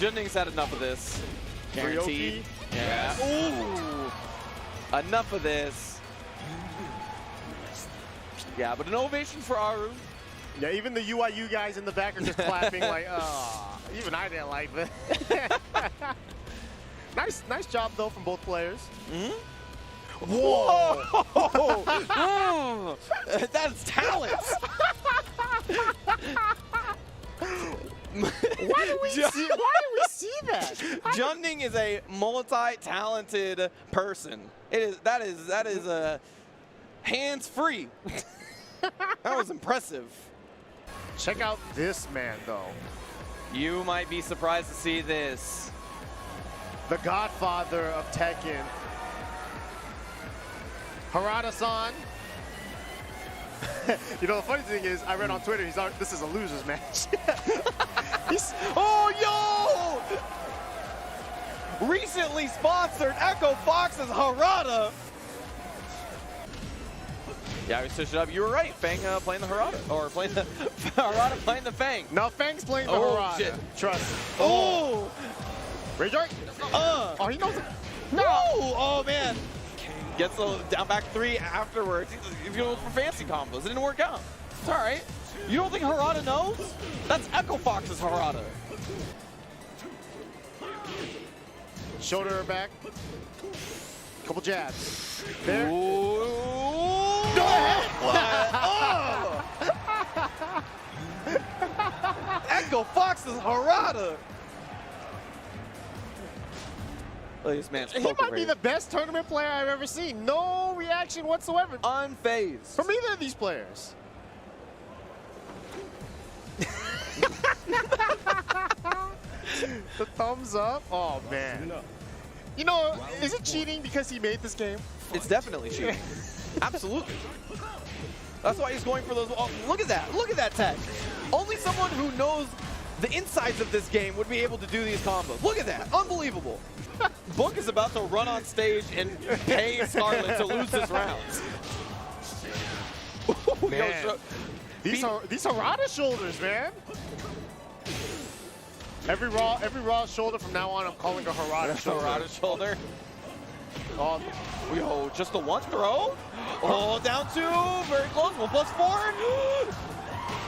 Jinning's had enough of this. Guaranteed. Yeah. Ooh. Enough of this. Yeah, but an ovation for Aru. Yeah, even the UIU guys in the back are just clapping like, oh, even I didn't like that. Nice job though from both players. Mm-hmm. Whoa! That's talent. Why do we see that? Junning is a multi-talented person. That is a hands-free. That was impressive. Check out this man though. You might be surprised to see this. The godfather of Tekken. Harada-san. You know, the funny thing is, I read on Twitter, this is a loser's match. Oh, yo! Recently sponsored Echo Fox's Harada. Yeah, we switched it up. You were right. Fang playing the Harada. Or playing the Harada playing the Fang. No, Fang's playing the Harada. Shit. Trust. Oh! Rage-Art? Oh, he knows it. No! Oh, man. Gets a down back 3 afterwards. He's going for fancy combos. It didn't work out. It's all right. You don't think Harada knows? That's Echo Fox's Harada. Shoulder back. Couple jabs. There. Ooh. Go ahead. Oh. Echo Fox's Harada. Look, this man's he might be the best tournament player I've ever seen. No reaction whatsoever. Unfazed. From either of these players. The thumbs up. Oh, man. You know, is it cheating because he made this game? It's definitely cheating. Absolutely. That's why he's going for those. Oh, look at that. Look at that tech. Only someone who knows the insides of this game would be able to do these combos. Look at that. Unbelievable. Book is about to run on stage and pay Scarlet to lose his rounds. Man. These Harada shoulders, man. Every raw shoulder from now on, I'm calling a Harada shoulder. Harada shoulder. Oh, yo, just the one throw. Oh, down 2, very close. 1+4.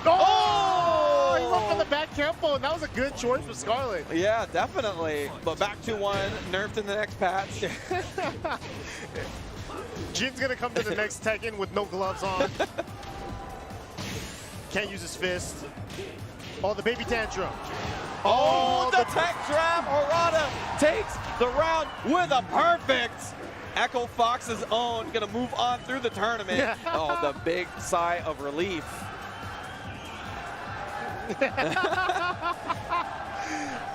Oh! He went for the back tempo, and that was a good choice for Scarlet. Yeah, definitely. But back to 1, nerfed in the next patch. Jin's gonna come to the next Tekken with no gloves on. Can't use his fist. Oh, the baby tantrum. Oh, the tech trap. Harada takes the round with a perfect. Echo Fox's own gonna move on through the tournament. Oh, the big sigh of relief.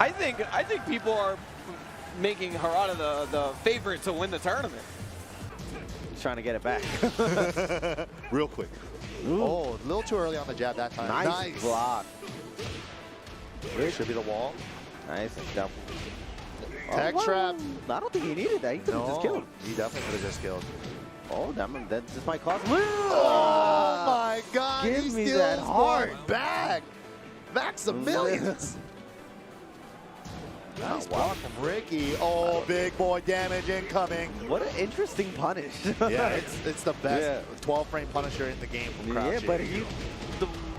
I think people are making Harada the favorite to win the tournament. He's trying to get it back. Real quick. Ooh. Oh, a little too early on the jab that time. Nice block. Should be the wall. Nice. Double. Tech trap. I don't think he needed that. He could have just killed. He definitely could have just killed. Oh, that just might cost. Oh my God! Give he me steals that heart back. Maximilians. Nice block from Ricky. Oh, big boy damage incoming. What an interesting punish. Yeah, it's the best 12-frame punisher in the game from Crouch. Yeah, but he.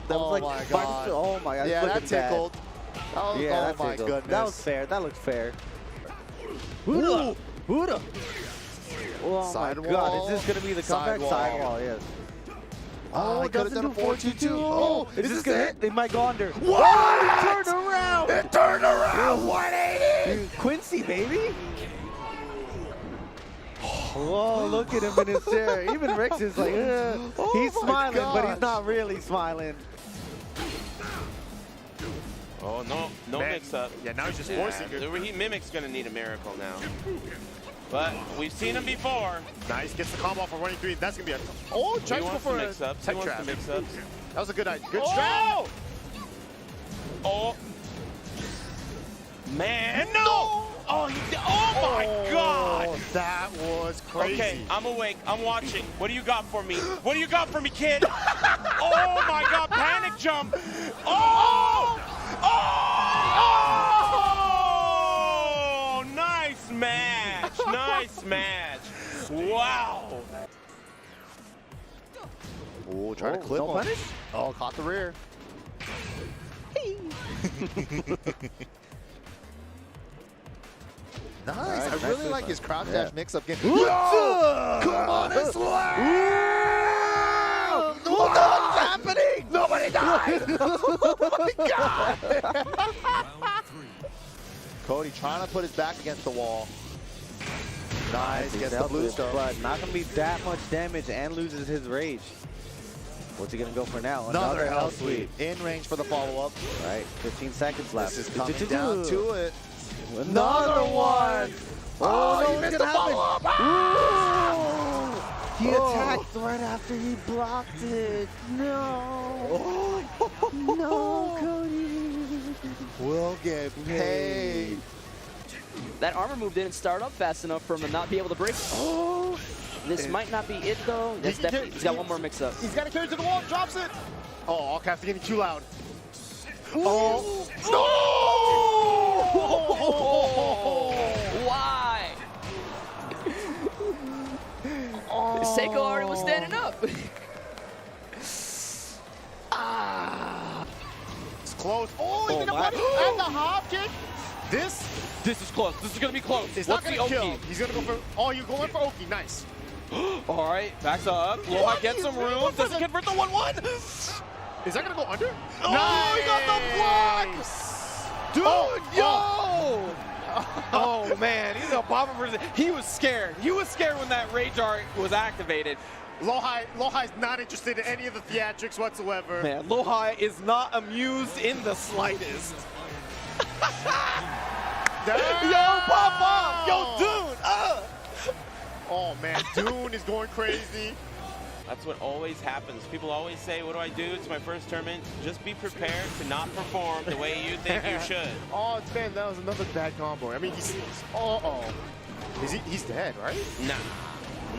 That was like, my God. Oh my God. Yeah, that tickled. Oh, yeah, oh my goodness. That was fair. That looked fair. Huda! Huda! Oh my God, is this going to be the comeback? Sidewall, yes. Oh, it could have done a 4-2-2. Oh, is this going to hit? It might go under. What? It turned around! It turned around! 180! Dude, Quincy, baby! Whoa, look at him in his chair. Even Rex is like, he's smiling, but he's not really smiling. Oh, no mix-up. Yeah, now he's just forcing it. The Reheat Mimic's going to need a miracle now. But we've seen him before. Nice, gets the combo off of running 3. That's going to be a... Oh, tries to go for a mix-ups. tech He wants trap. to mix-ups. That was a good idea. Good strat. Oh! Man, no! Oh, my God! That was crazy. Okay, I'm awake. I'm watching. What do you got for me? What do you got for me, kid? Oh, my God. Panic jump. Oh! Oh! Nice match. Wow. Oh, trying to clip no him. punish? Oh, caught the rear. Nice. Right, I nice really like move. his crouch Yeah. dash mix-up game. Yo! Come on, this What's happening? Nobody died! Oh my God! Cody trying to put his back against the wall. Nice, gets the blue stuff. But not going to be that much damage and loses his rage. What's he going to go for now? Another health sweep. In range for the follow-up. Right, 15 seconds left. This is coming down to it. Another one! Oh, no, he missed the follow-up! He attacked right after he blocked it. No. No, Cody. We'll get paid. That armor move didn't start up fast enough for him to not be able to break. Oh, this might not be it though. That's definitely. He's got one more mix-up. He's got to carry to the wall, drops it. Oh, all caps are getting too loud. Oh, no! Why? Seiko already was standing up. It's close. Oh, he's gonna punish and the hop kick. This This is close. This is going to be close. is What's not the gonna kill. Oki? He's gonna go for. Oh, you're going for Oki. Nice. All right, backs up. Loha gets some room. Doesn't convert the 1-1. Is that gonna go under? Oh, he got the block. Dude, yo! Oh man, he's a bomber person. He was scared. He was scared when that rage art was activated. Lohi's not interested in any of the theatrics whatsoever. Man, Lohi is not amused in the slightest. Yo, pop off! Yo, Dune! Oh man, Dune is going crazy. That's what always happens. People always say, what do I do? It's my first tournament. Just be prepared to not perform the way you think you should. Oh, man, that was another bad combo. I mean, he's he's dead, right?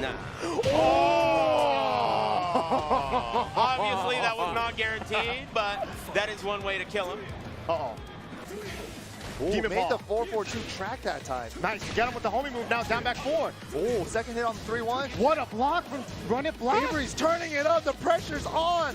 Nah. Oh! Obviously, that was not guaranteed, but that is one way to kill him. Uh-oh. Ooh, Demon made ball. the 4-4-2 track that time. Nice, you got him with the homie move, now down back 4. Oh, second hit on the 3-1. What a block from Run It Black. Avery's turning it up, the pressure's on.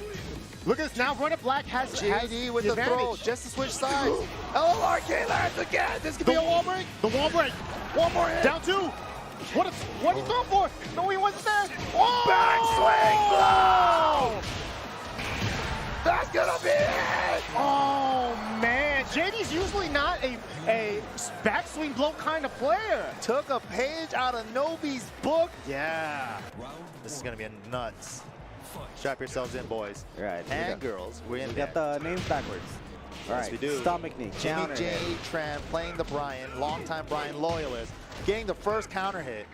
Look at this, now Run It Black has JD with the advantage. throw, just to switch sides. LRK lands again, this could be a wall break. The wall break. One more hit. Down 2. What are you throwing for? No, he wasn't there. Oh! Backswing blow! That's gonna be it! Oh man, JD's usually not a backswing blow kind of player. Took a page out of Nobi's book. Yeah. This is gonna be a nuts. Strap yourselves in, boys. Right. And girls, we're in We there. got the names backwards. All Yes, right. we do. Stomach knee. Jimmy Counter J. hit. Tran playing the Brian, longtime Brian loyalist, getting the first counter hit.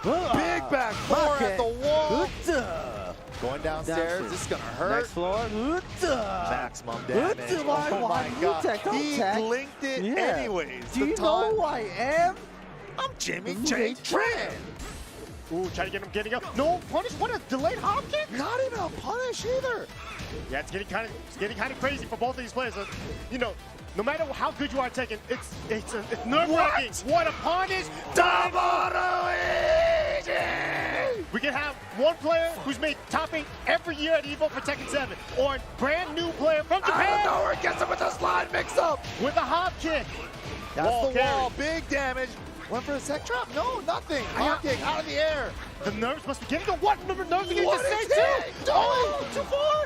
Big back four at the wall. Going downstairs, Downstairs. this is gonna hurt. Next floor. Maximum damage. Oh my God. He blinked it anyways. Do you know who I am? I'm Jimmy J. Tran. Ooh, trying to get him getting up. No punish. What a delayed hop kick. Not even a punish either. Yeah, it's getting kind of crazy for both of these players. You know, no matter how good you are at Tekken, it's nerve-wracking. What a punish! We can have one player who's made top 8 every year at EVO for Tekken 7, or a brand new player from Japan. Nowhere gets him with the slide mix-up. With a hop kick. That's Wall the carry. wall. Big damage. Went for a sec drop. No, nothing. Hop kick out of the air. The nerves must be getting to what? Nerves are getting What to is say it? too. Oh, too far.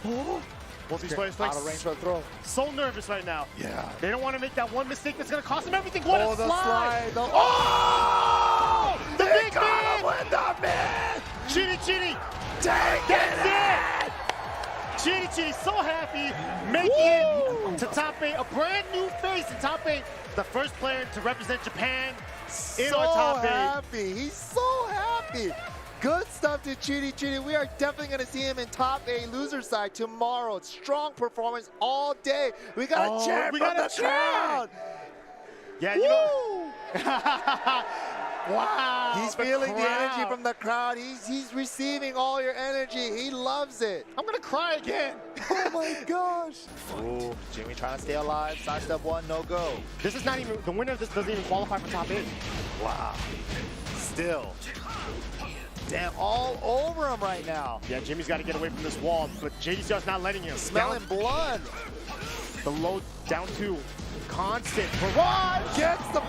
Oh. Both these players playing Out of range for the throw. so nervous right now. Yeah. They don't want to make that one mistake that's going to cost them everything. What a the slide. slide. Oh! The They big got man. him with the mid. Chitty. Take That's it. Chitty so happy, making it to top 8, a brand new face in top 8, the first player to represent Japan in So our top 8. happy. He's so happy. Good stuff to Chitty. We are definitely going to see him in top 8 loser side tomorrow. Strong performance all day. We got a chant we from got the a chant. crowd. Yeah, you know. Wow. He's feeling the energy from the crowd. He's receiving all your energy. He loves it. I'm gonna cry again. Oh my gosh. Ooh, Jimmy trying to stay alive. Sidestep one, no go. This is not even, the winner of this doesn't even qualify for top 8. Wow. Still. Damn, all over him right now. Yeah, Jimmy's got to get away from this wall, but JDCR's not letting him. Smelling blood. The low down 2. Constant barrage. Gets the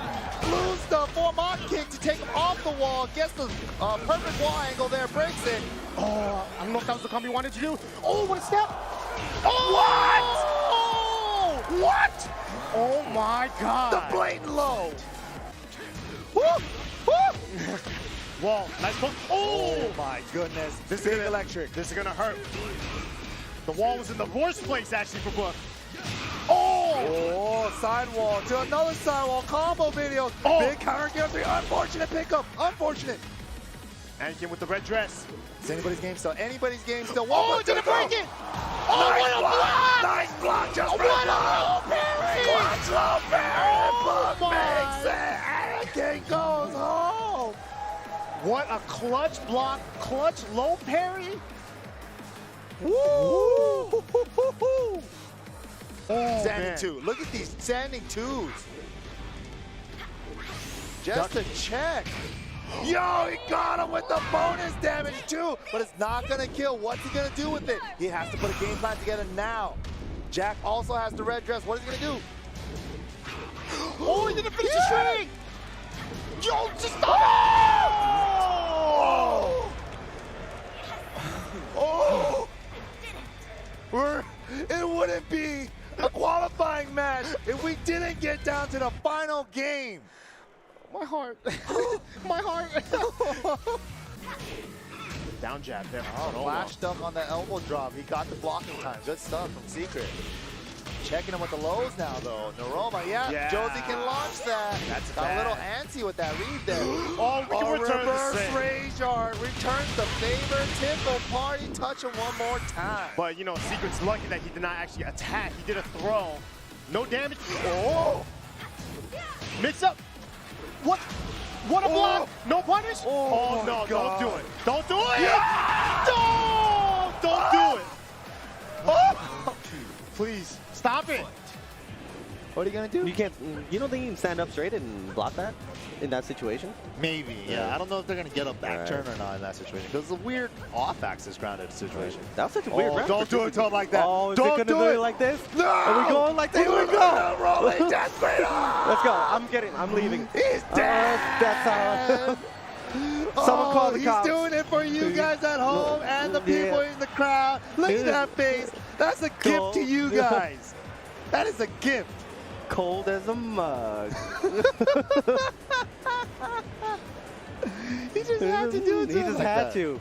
blues the form-on kick to take him off the wall. Gets the perfect wall angle there, breaks it. Oh, I don't know if that was the combo he wanted to do. Oh, what a step. Oh! What? Oh my God. The blatant low. Woo! Woo! Wall, nice poke. Oh my goodness. This Big is electric. This is gonna hurt. The wall was in the worst place actually for Book. Oh, sidewall to another sidewall combo video. Oh. Big counter gear 3. Unfortunate pickup. Unfortunate. Anakin with the red dress. It's anybody's game still. Anybody's game still. Oh, One, did it break it? Oh, Nice what a block. block! Nice block. Just What a low parry! Clutch low parry. Oh, Book my. makes it. Anakin goes home. What a clutch block, clutch low parry. Woo! Oh, Standing man. 2. Look at these standing 2s. Just a check. Yo, he got him with the bonus damage too, but it's not gonna kill. What's he gonna do with it? He has to put a game plan together now. Jack also has the red dress. What is he gonna do? Oh, he didn't finish the string. Yo, just stop Oh! It wouldn't be a qualifying match if we didn't get down to the final game. My heart. My heart. Down jab there. Oh, flash dunk on the elbow drop. He got the blocking time. Good stuff from Secret. Checking him with the lows now, though. Naroma, yeah. Josie can launch that. That's got bad. a little antsy with that read there. Oh, we can return reverse the same. rage art. Returns the favor. Tickle party. Touch him one more time. But, you know, Secret's lucky that he did not actually attack. He did a throw. No damage. Oh! Mix up. What? What a block! No punish? Oh, my no, God. don't do it. Don't do it! Don't do it! Please, stop it! What are you going to do? You can't. You don't think you can stand up straight and block that in that situation? Maybe, yeah. I don't know if they're going to get a back turn or not in that situation. Because it's a weird off-axis grounded situation. That was such a weird round. Don't do it to him like that. Oh, is don't it gonna do it like this? No! Are we going like this? Here we go! Rolling desperate. Let's go. I'm leaving. He's dead. That's how. Someone call the cops. He's doing it for you guys at home and the people in the crowd. Look at that face. That's a gift to you guys. That is a gift. Cold as a mug. He just had to do it. He just had to.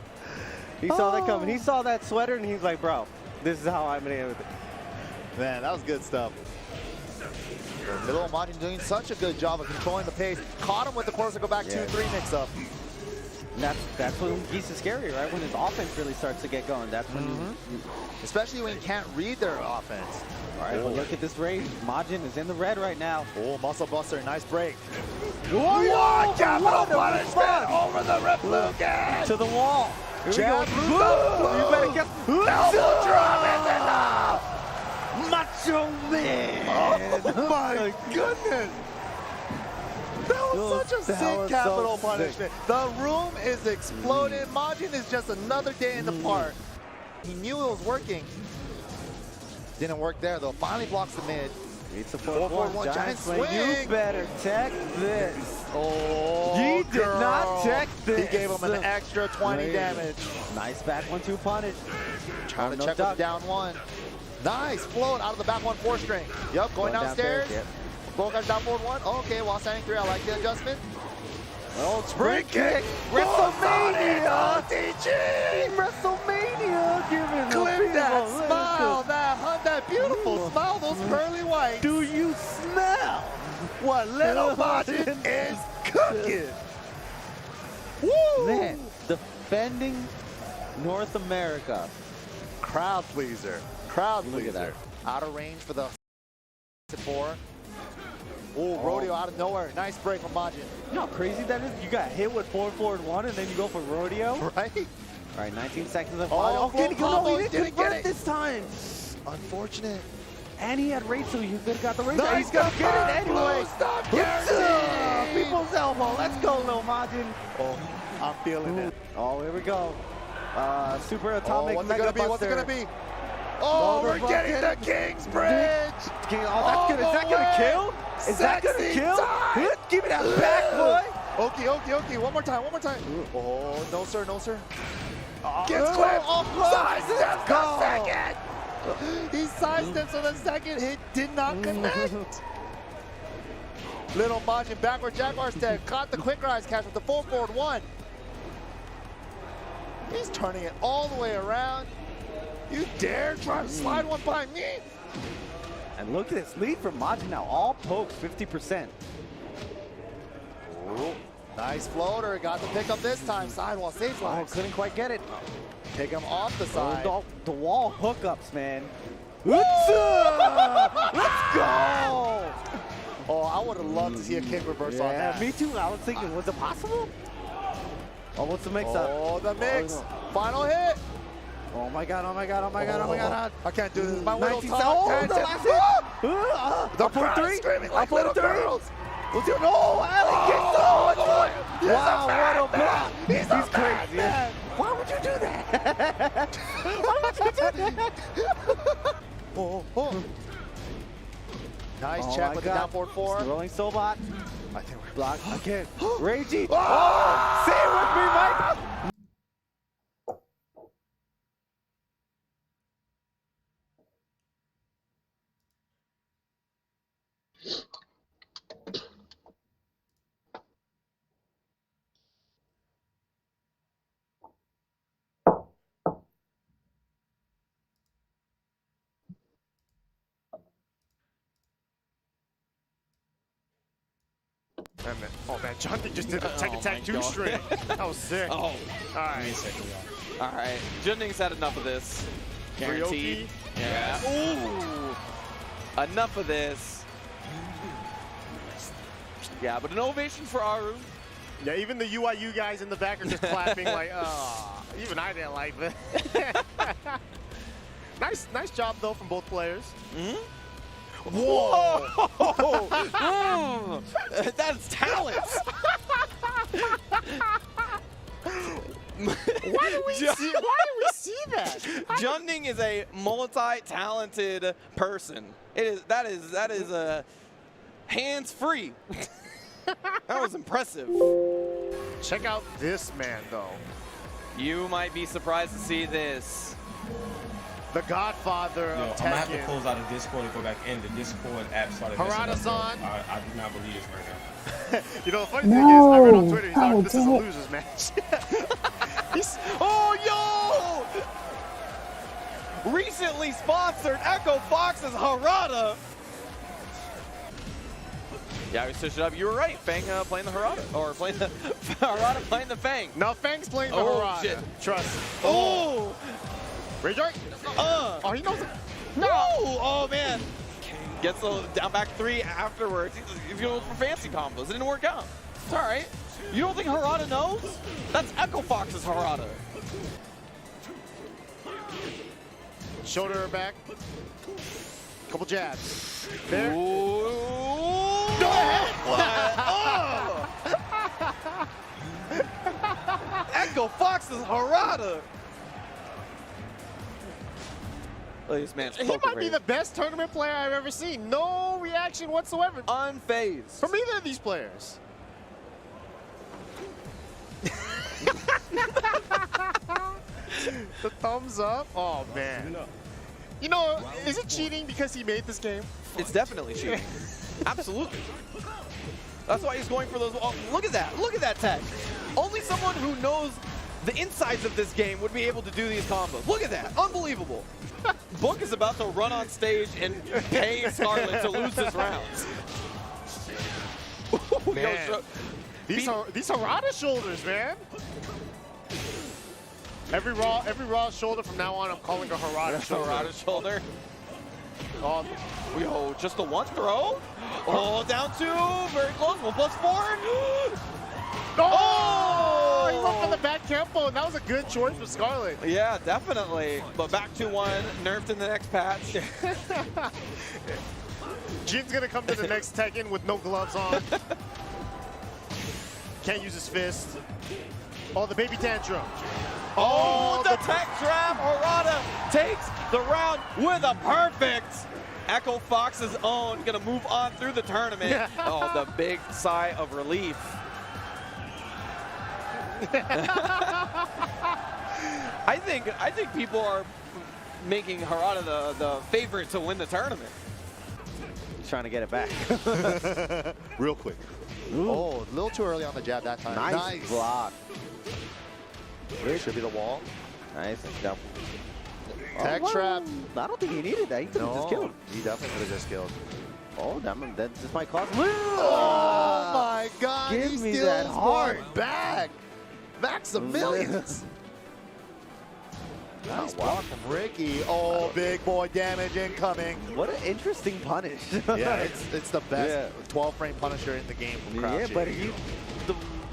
He saw that coming. He saw that sweater and he's like, bro, this is how I'm gonna end with it. Man, that was good stuff. Middle Martin doing such a good job of controlling the pace. Caught him with the course to go back 2-3 mix up. That's when he's scary, right? When his offense really starts to get going. That's when Especially when you can't read their offense. All right, well, look at this range. Majin is in the red right now. Oh, muscle buster, nice break. What? Capital punishment over the Replucan. To the wall. Here Jab, we go. You better get elbow drop is enough. Macho Man. Oh my goodness. That was such a sick capital punishment. The room is exploding. Majin is just another day in the park. He knew it was working. Didn't work there though. Finally blocks the mid. It's a 4-4-1 giant swing. You better check this. Oh, He did girl. not check this. He gave him an extra 20 damage. Nice back 1-2 punish. Trying to no check duck. with down 1. Nice float out of the back 1-4 string. Yup, going downstairs. Yep. Both guys down forward 1. Okay, while standing 3, I like the adjustment. Oh, Spring kick. WrestleMania. DG. WrestleMania. Giving Clip that smile, that beautiful smile, those pearly whites. Do you smell what Little Martin is cooking? Woo! Man, defending North America. Crowd pleaser. Crowd Look at pleaser. that. Out of range for the 4. Oh, Rodeo out of nowhere. Nice break from Majin. You know how crazy that is? You got hit with forward 1 and then you go for rodeo? Right? All right, 19 seconds of Oh, fire. full combo, He didn't get convert it. this time. Unfortunate. And he had rage, so you could have got the rage. Nice He's going to get it anyway. Stop People's elbow. Let's go, Lil Majin. Oh, I'm feeling it. Oh, here we go. Super atomic what's it mega gonna be? What's it gonna be? Oh, we're getting the King's Bridge! Oh, is that gonna kill? Is that gonna kill? Give me that back, boy! Okay. One more time. Oh, no, sir. Gets clipped. Sidestep the second! He sidestepped, so the second hit did not connect. Little Majin backward Jaguar step, caught the quick rise catch with the full forward 1. He's turning it all the way around. You dare try to slide one by me? And look at this lead from Majin now. All pokes, 50%. Ooh, nice floater. Got the pickup this time. Sidewall safe Oh, line. couldn't quite get it. Take him off the side. The wall hookups, man. Let's go! Oh, I would have loved to see a kick reverse on that. Me too. I was thinking, was it possible? Oh, what's the mix-up? Oh, the mix. Final hit. Oh my god. I can't do this. My little 19 top. oh, the last hit. The Up on crowd 3. screaming like Up on little 3. girls. What's your no? Alec gets so wow, what a block. He's crazy. Man. Why would you do that? Why would you do that? Oh. Nice Oh check my with God. the down forward 4. Rolling Sobot. I think we're Block again. Ragey. Oh! Say it with me, Mike. Oh man, Johnny just did a tech attack 2 string. That was sick. Oh. All right. Junding's had enough of this. Guaranteed. Yeah. Ooh. Enough of this. Yeah, but an ovation for Aru. Yeah, even the UIU guys in the back are just clapping like, oh, even I didn't like that. Nice job though from both players. Mm-hmm. Whoa! That's talent. Why do we see that? Junding is a multi-talented person. That is a hands-free. That was impressive. Check out this man though. You might be surprised to see this. The godfather of I'm gonna have to Tekken. close out of Discord and go back in. The Discord app started messing up, bro. Harada-san. I do not believe this right now. You know, the funny thing is, I read on Twitter, he's like, this is a loser's match. Oh, yo! Recently sponsored Echo Fox's Harada. Yeah, we switched it up. You were right. Fang playing the Harada. Or playing the Harada playing the Fang. No, Fang's playing the Oh, Harada. shit. Trust. Oh! Rage Art. Oh, he knows it. No! Oh, man. Gets a down back 3 afterwards. He's going for fancy combos. It didn't work out. It's all right. You don't think Harada knows? That's Echo Fox's Harada. Shoulder back. Couple jabs. There. Ooh. Go ahead. Oh! Echo Fox's Harada. Look, this man's He poker might be face. the best tournament player I've ever seen. No reaction whatsoever Unfazed. from either of these players. The thumbs up. Oh, man. You know, is it cheating because he made this game? It's definitely cheating. Absolutely. That's why he's going for those. Oh, look at that. Look at that tech. Only someone who knows the insides of this game would be able to do these combos. Look at that. Unbelievable. Book is about to run on stage and pay Scarlet to lose this round. Ooh, Man. yo, These Harada shoulders, man. Every raw shoulder from now on, I'm calling a Harada shoulder. Harada shoulder. Oh, Yo, just the one throw? Oh, down 2. Very close. 1+4. Oh! He went for the back tempo, and that was a good choice for Scarlet. Yeah, definitely. But back to 1. Nerfed in the next patch. Jin's going to come to the next Tekken with no gloves on. Can't use his fist. Oh, the baby tantrum. Oh, the tech trap. Harada takes the round with a perfect. Echo Fox's own going to move on through the tournament. Oh, the big sigh of relief. I think people are making Harada the favorite to win the tournament. He's trying to get it back. Real quick. Ooh. Oh, a little too early on the jab that time. Nice block. Should be the wall. Nice. Double. Tech trap. I don't think he needed that. He could have just killed. He definitely could have just killed. Oh, that just might cost. Oh my God! Give he me steals that heart back. Max of millions. Nice block from Ricky. Oh, big boy damage incoming. What an interesting punish. Yeah, it's the best 12-frame punisher in the game from Crouch. Yeah, but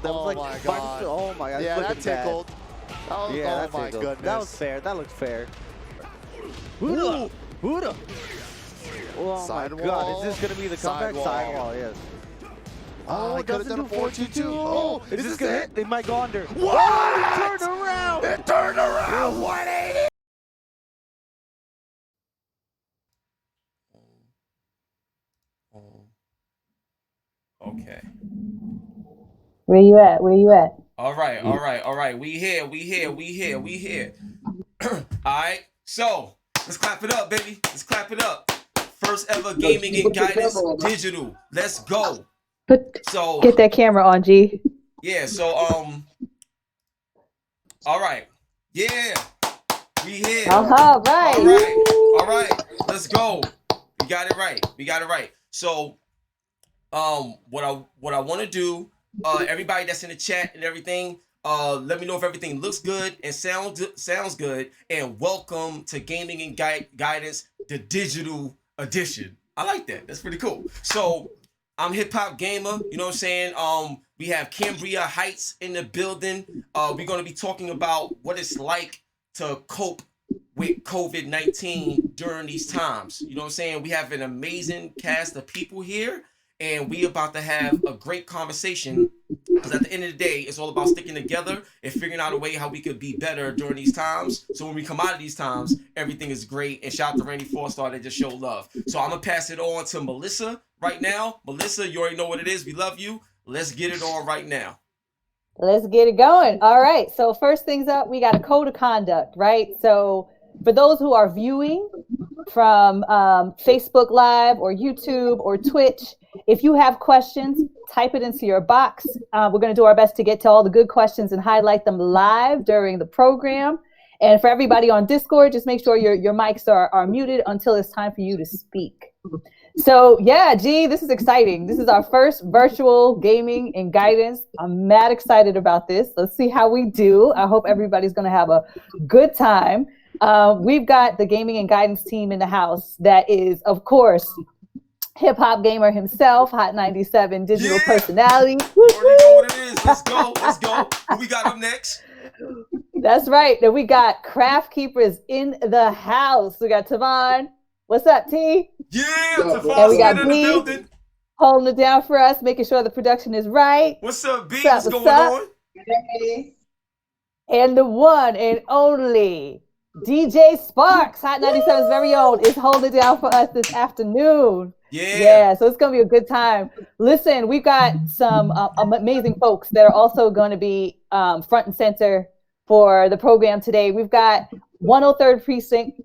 that was like my God. Oh my God. Yeah, that tickled. Yeah, oh my goodness. That was fair. That looked fair. Ooh. Huda. Oh my God. Is this going to be the comeback? Sidewall, yes. Oh, it doesn't do 4-2-2. Oh, is this going to hit? They might go under. What? It turned around. It turned around. 180. Okay. Where you at? Where you at? All right. We here. All right. So let's clap it up, baby. Let's clap it up. First ever gaming and guidance digital. Let's go. Get that camera on, G. Yeah. So all right. Yeah. We here. Right. All right. Let's go. We got it right. So what I want to do, everybody that's in the chat and everything, let me know if everything looks good and sounds good, and welcome to Gaming and Guidance, the digital edition. I like that. That's pretty cool. So I'm HipHopGamer, you know what I'm saying? We have Cambria Heights in the building. We're going to be talking about what it's like to cope with COVID-19 during these times. You know what I'm saying? We have an amazing cast of people here, and we about to have a great conversation, because at the end of the day, it's all about sticking together and figuring out a way how we could be better during these times. So when we come out of these times, everything is great. And shout out to Randy Four-Star that just showed love. So I'm going to pass it on to Melissa right now. Melissa, you already know what it is. We love you. Let's get it on right now. Let's get it going. All right. So first things up, we got a code of conduct, right? So for those who are viewing from Facebook Live or YouTube or Twitch, if you have questions, type it into your box. We're going to do our best to get to all the good questions and highlight them live during the program. And for everybody on Discord, just make sure your mics are muted until it's time for you to speak. So yeah, G, this is exciting. This is our first virtual gaming and guidance. I'm mad excited about this. Let's see how we do. I hope everybody's going to have a good time. We've got the gaming and guidance team in the house. That is, of course, HipHopGamer himself, Hot 97 digital personality. You already know what it is. Let's go. Who we got up next? That's right. Then we got Craft Keepers in the house. We got Tavon. What's up, T? Yeah, and we got B holding it down for us, making sure the production is right. What's up, B? What's going on? And the one and only DJ Sparks, Hot 97's very own, is holding it down for us this afternoon. Yeah, so it's going to be a good time. Listen, we've got some amazing folks that are also going to be front and center for the program today. We've got 103rd Precinct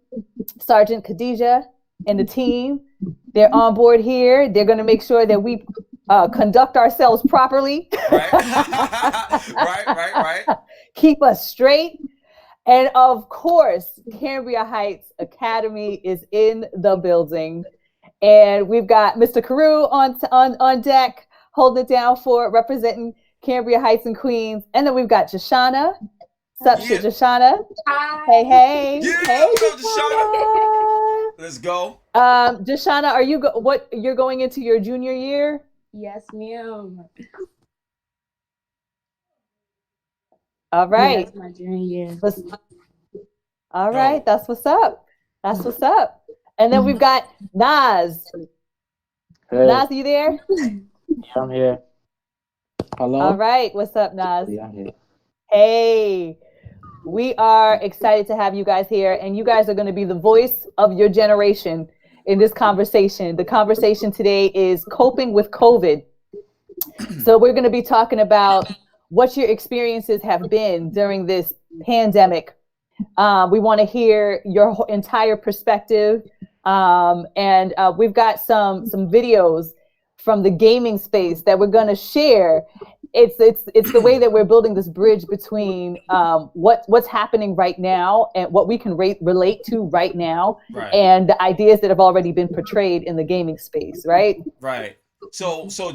Sergeant Khadijah and the team. They're on board here. They're going to make sure that we conduct ourselves properly. Right. Keep us straight. And of course, Cambria Heights Academy is in the building. And we've got Mr. Carew on deck, holding it down for representing Cambria Heights and Queens. And then we've got Jashana. What's up, Jashana? Hi. Hey. Yeah, Hey, Jashana. Let's go. Deshauna, are you you're going into your junior year? Yes, ma'am. All right. That's my junior year. All right, that's what's up. That's what's up. And then we've got Nas. Hey. Nas, are you there? Yeah, I'm here. Hello? All right, what's up, Nas? Yeah, I'm here. Hey, we are excited to have you guys here, and you guys are going to be the voice of your generation in this conversation. The conversation today is coping with COVID. So we're going to be talking about what your experiences have been during this pandemic. We want to hear your entire perspective. And we've got some videos from the gaming space that we're going to share. It's the way that we're building this bridge between what's happening right now and what we can relate to right now, right, and the ideas that have already been portrayed in the gaming space, right? Right. So I'll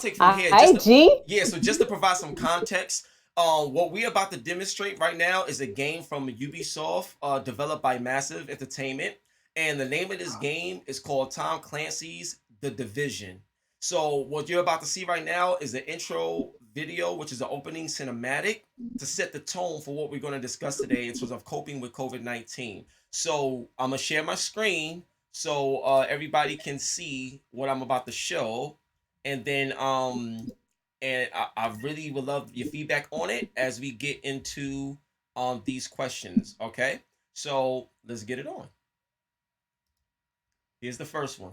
take from here. So just to provide some context, what we're about to demonstrate right now is a game from Ubisoft, developed by Massive Entertainment, and the name of this game is called Tom Clancy's The Division. So what you're about to see right now is the intro video, which is the opening cinematic to set the tone for what we're going to discuss today in terms of coping with COVID-19. So I'm going to share my screen so everybody can see what I'm about to show. And then I really would love your feedback on it as we get into these questions, okay? So let's get it on. Here's the first one.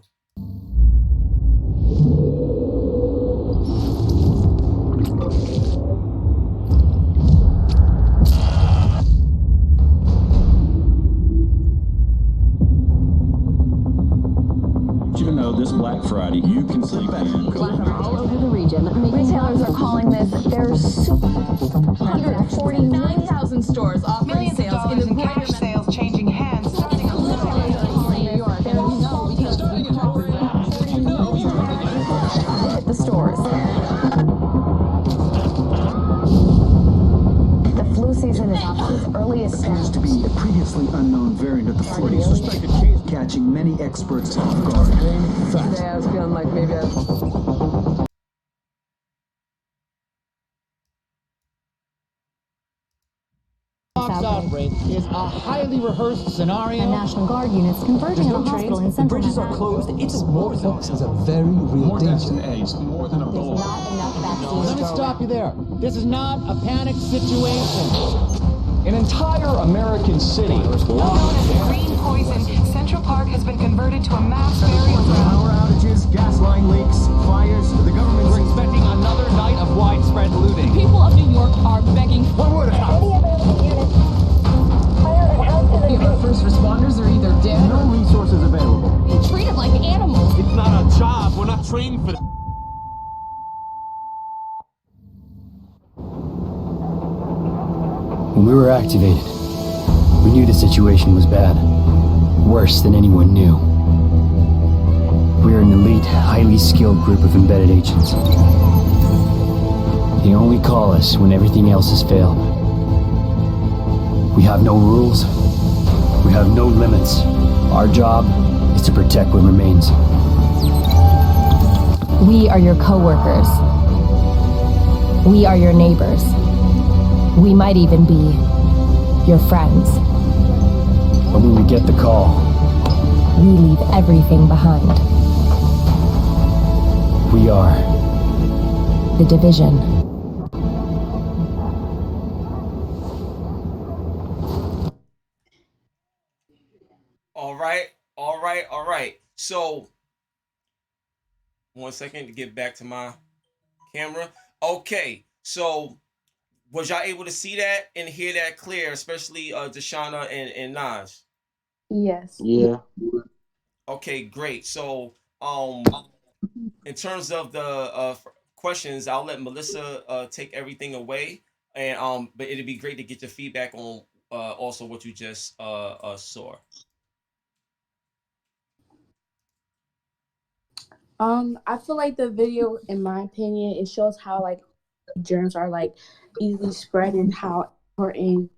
This Black Friday, you can sleep in. All over the region, retailers are calling this their 149,000 stores offering sales in the cash sales changing hands starting on New York. At the stores. The flu season is off to its earliest start. Appears to be a previously unknown variant of the flu, suspected catching many experts off guard. Today I was feeling like maybe outbreak is a highly rehearsed scenario. And National Guard units converging on a hospital in Central Bridges are closed. It's a war zone. This is a very real danger. More than Ebola. Let me stop you there. This is not a panic situation. An entire American city. known as green poison, Central Park has been converted to a mass burial ground. Power outages, gas line leaks, fires. The government's expecting another night of widespread looting. People of New York are begging. What would happen? Our first responders are either dead No resources available. or treated like animals. It's not a job. We're not trained for that. When we were activated, we knew the situation was bad. Worse than anyone knew. We are an elite, highly skilled group of embedded agents. They only call us when everything else has failed. We have no rules. We have no limits. Our job is to protect what remains. We are your co-workers. We are your neighbors. We might even be your friends. But when we get the call, we leave everything behind. We are the Division. All right. So, 1 second to get back to my camera. Okay, so was y'all able to see that and hear that clear, especially Deshauna and Naj? Yes. Yeah. Okay, great. So, in terms of the questions, I'll let Melissa take everything away, and but it'd be great to get your feedback on also what you just saw. I feel like the video, in my opinion, it shows how like germs are like easily spread and how important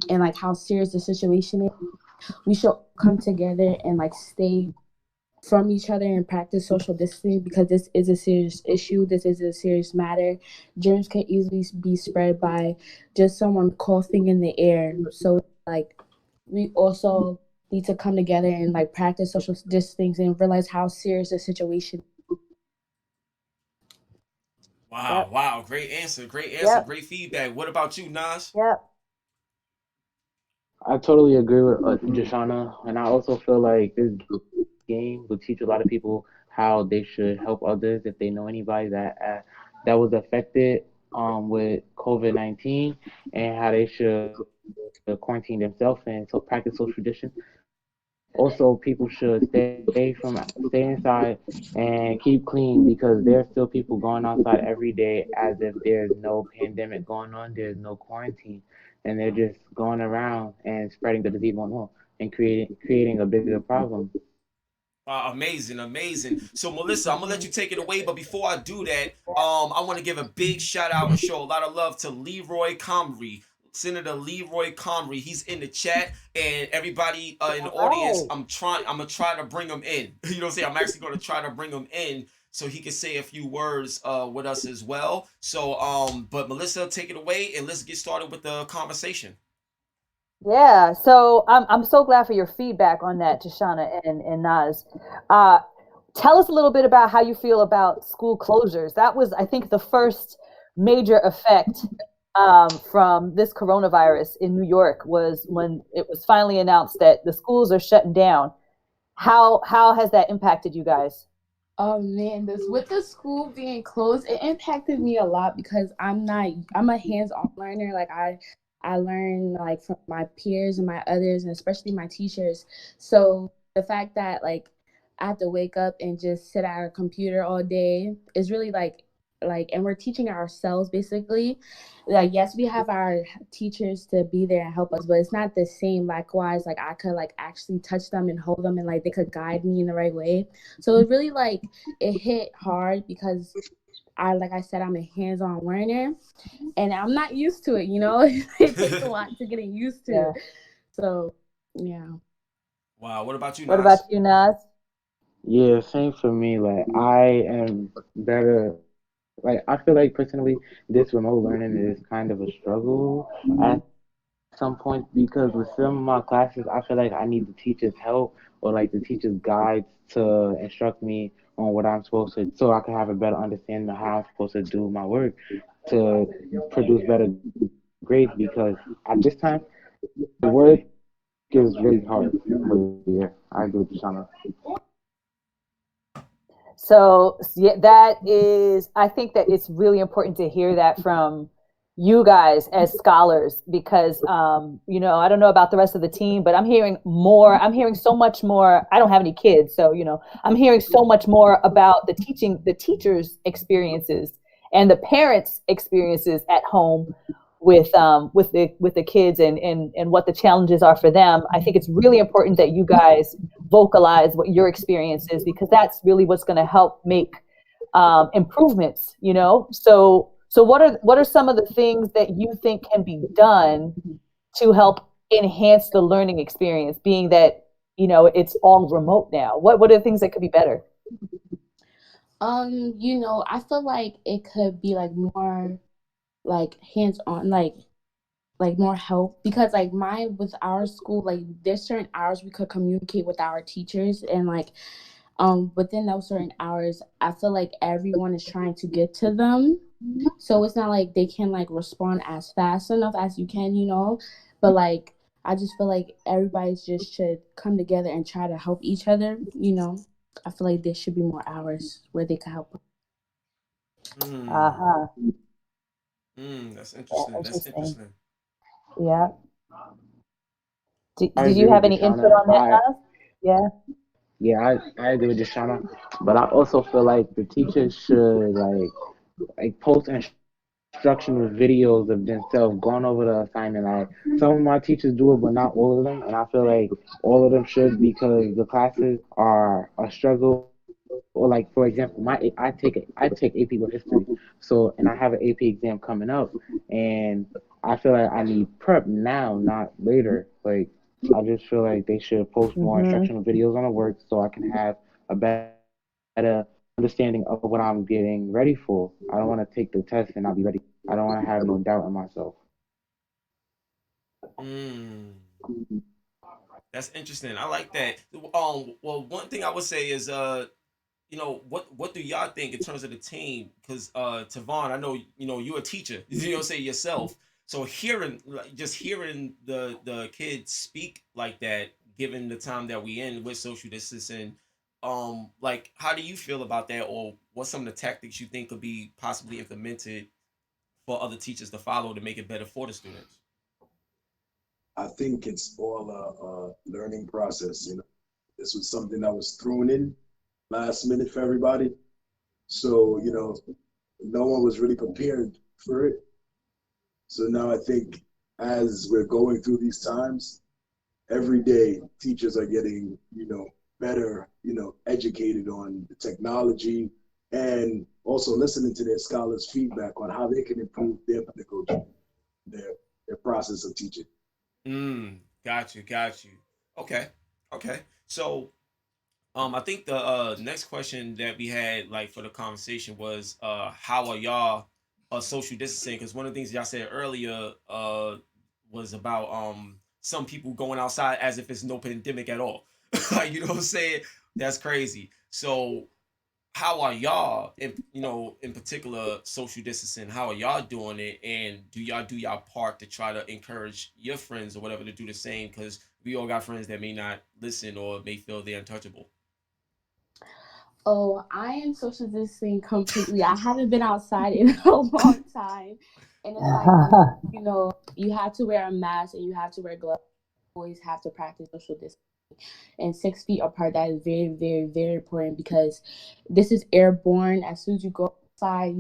and like how serious the situation is. we should come together and like stay from each other and practice social distancing because this is a serious issue. This is a serious matter. Germs can easily be spread by just someone coughing in the air. So like we also need to come together and like practice social distancing and realize how serious the situation. Wow, Yep. wow, great answer, Yep. great feedback. What about you, Nas? Yep. I totally agree with Jashana, and I also feel like this game will teach a lot of people how they should help others if they know anybody that was affected with COVID-19 and how they should quarantine themselves and so practice social distance. Also, people should stay inside and keep clean because there's still people going outside every day as if there's no pandemic going on, there's no quarantine, and they're just going around and spreading the disease more and creating a bigger problem. Amazing, amazing. So Melissa, I'm gonna let you take it away, but before I do that, I want to give a big shout out and show a lot of love to Leroy Comrie. Senator Leroy Comrie, he's in the chat, and everybody in the audience, I'm gonna try to bring him in. You know what I'm saying? I'm actually gonna try to bring him in so he can say a few words with us as well. So, but Melissa, take it away, and let's get started with the conversation. Yeah, so I'm so glad for your feedback on that, Tashana and Naz. Tell us a little bit about how you feel about school closures. That was, I think, the first major effect from this coronavirus in New York was when it was finally announced that the schools are shutting down. How has that impacted you guys? Oh man, with the school being closed, it impacted me a lot because I'm a hands-on learner. Like I learn like from my peers and my others and especially my teachers. So the fact that like I have to wake up and just sit at a computer all day is really like and we're teaching ourselves basically. Like yes, we have our teachers to be there and help us, but it's not the same. Likewise, like I could like actually touch them and hold them and like they could guide me in the right way. So it really like it hit hard because like I said, I'm a hands-on learner and I'm not used to it, you know? It takes a lot to getting used to. Yeah. So, yeah. Wow, what about you, Nas? What about you, Naz? Yeah, same for me. Like I am better. Like I feel like personally, this remote learning is kind of a struggle at some points because with some of my classes, I feel like I need the teacher's help or like the teacher's guides to instruct me on what I'm supposed to, so I can have a better understanding of how I'm supposed to do my work to produce better grades. Because at this time, the work is really hard. But yeah, I agree with Shana. So yeah, I think that it's really important to hear that from you guys as scholars because, I don't know about the rest of the team, but I'm hearing so much more. I don't have any kids, so, I'm hearing so much more about the teachers' experiences and the parents' experiences at home with the kids and what the challenges are for them. I think it's really important that you guys vocalize what your experience is because that's really what's going to help make improvements. So what are some of the things that you think can be done to help enhance the learning experience, being that it's all remote now? What are the things that could be better? I feel like it could be like more like hands-on, like more help because like with our school, like there's certain hours we could communicate with our teachers and like within those certain hours I feel like everyone is trying to get to them, so it's not like they can like respond as fast enough as you can, but like I just feel like everybody just should come together and try to help each other. I feel like there should be more hours where they can help. Uh-huh. That's interesting. Yeah, That's interesting. Yeah. Did I you agree have with any input Jashana. on that, Naz? Yeah. Yeah, I agree with Jashana, but I also feel like the teachers should like post instructional videos of themselves going over the assignment. Like some of my teachers do it, but not all of them, and I feel like all of them should because the classes are a struggle. Or like for example, I take AP with history, so and I have an AP exam coming up, and I feel like I need prep now, not later. Like I just feel like they should post more instructional videos on the work so I can have a better understanding of what I'm getting ready for. I don't want to take the test and not be ready. I don't want to have no doubt in myself. That's interesting. I like that. Well, one thing I would say is, what do y'all think in terms of the team? Because Tavon, I know you're a teacher. Say yourself. So just hearing the kids speak like that, given the time that we in with social distancing, like how do you feel about that, or what's some of the tactics you think could be possibly implemented for other teachers to follow to make it better for the students? I think it's all a learning process. This was something that was thrown in last minute for everybody. So, no one was really prepared for it. So now I think as we're going through these times, every day teachers are getting, better, educated on the technology and also listening to their scholars' feedback on how they can improve their pedagogy, their process of teaching. Got you. Okay. So, I think the next question that we had, like, for the conversation was, how are y'all social distancing? Because one of the things y'all said earlier was about some people going outside as if it's no pandemic at all. Like, you know what I'm saying? That's crazy. So, how are y'all, in particular, social distancing? How are y'all doing it? And do y'all do y'all part to try to encourage your friends or whatever to do the same? Because we all got friends that may not listen or may feel they're untouchable. Oh, I am social distancing completely. I haven't been outside in a long time. And it's like, you have to wear a mask and you have to wear gloves. You always have to practice social distancing. And 6 feet apart, that is very, very, very important because this is airborne. As soon as you go outside,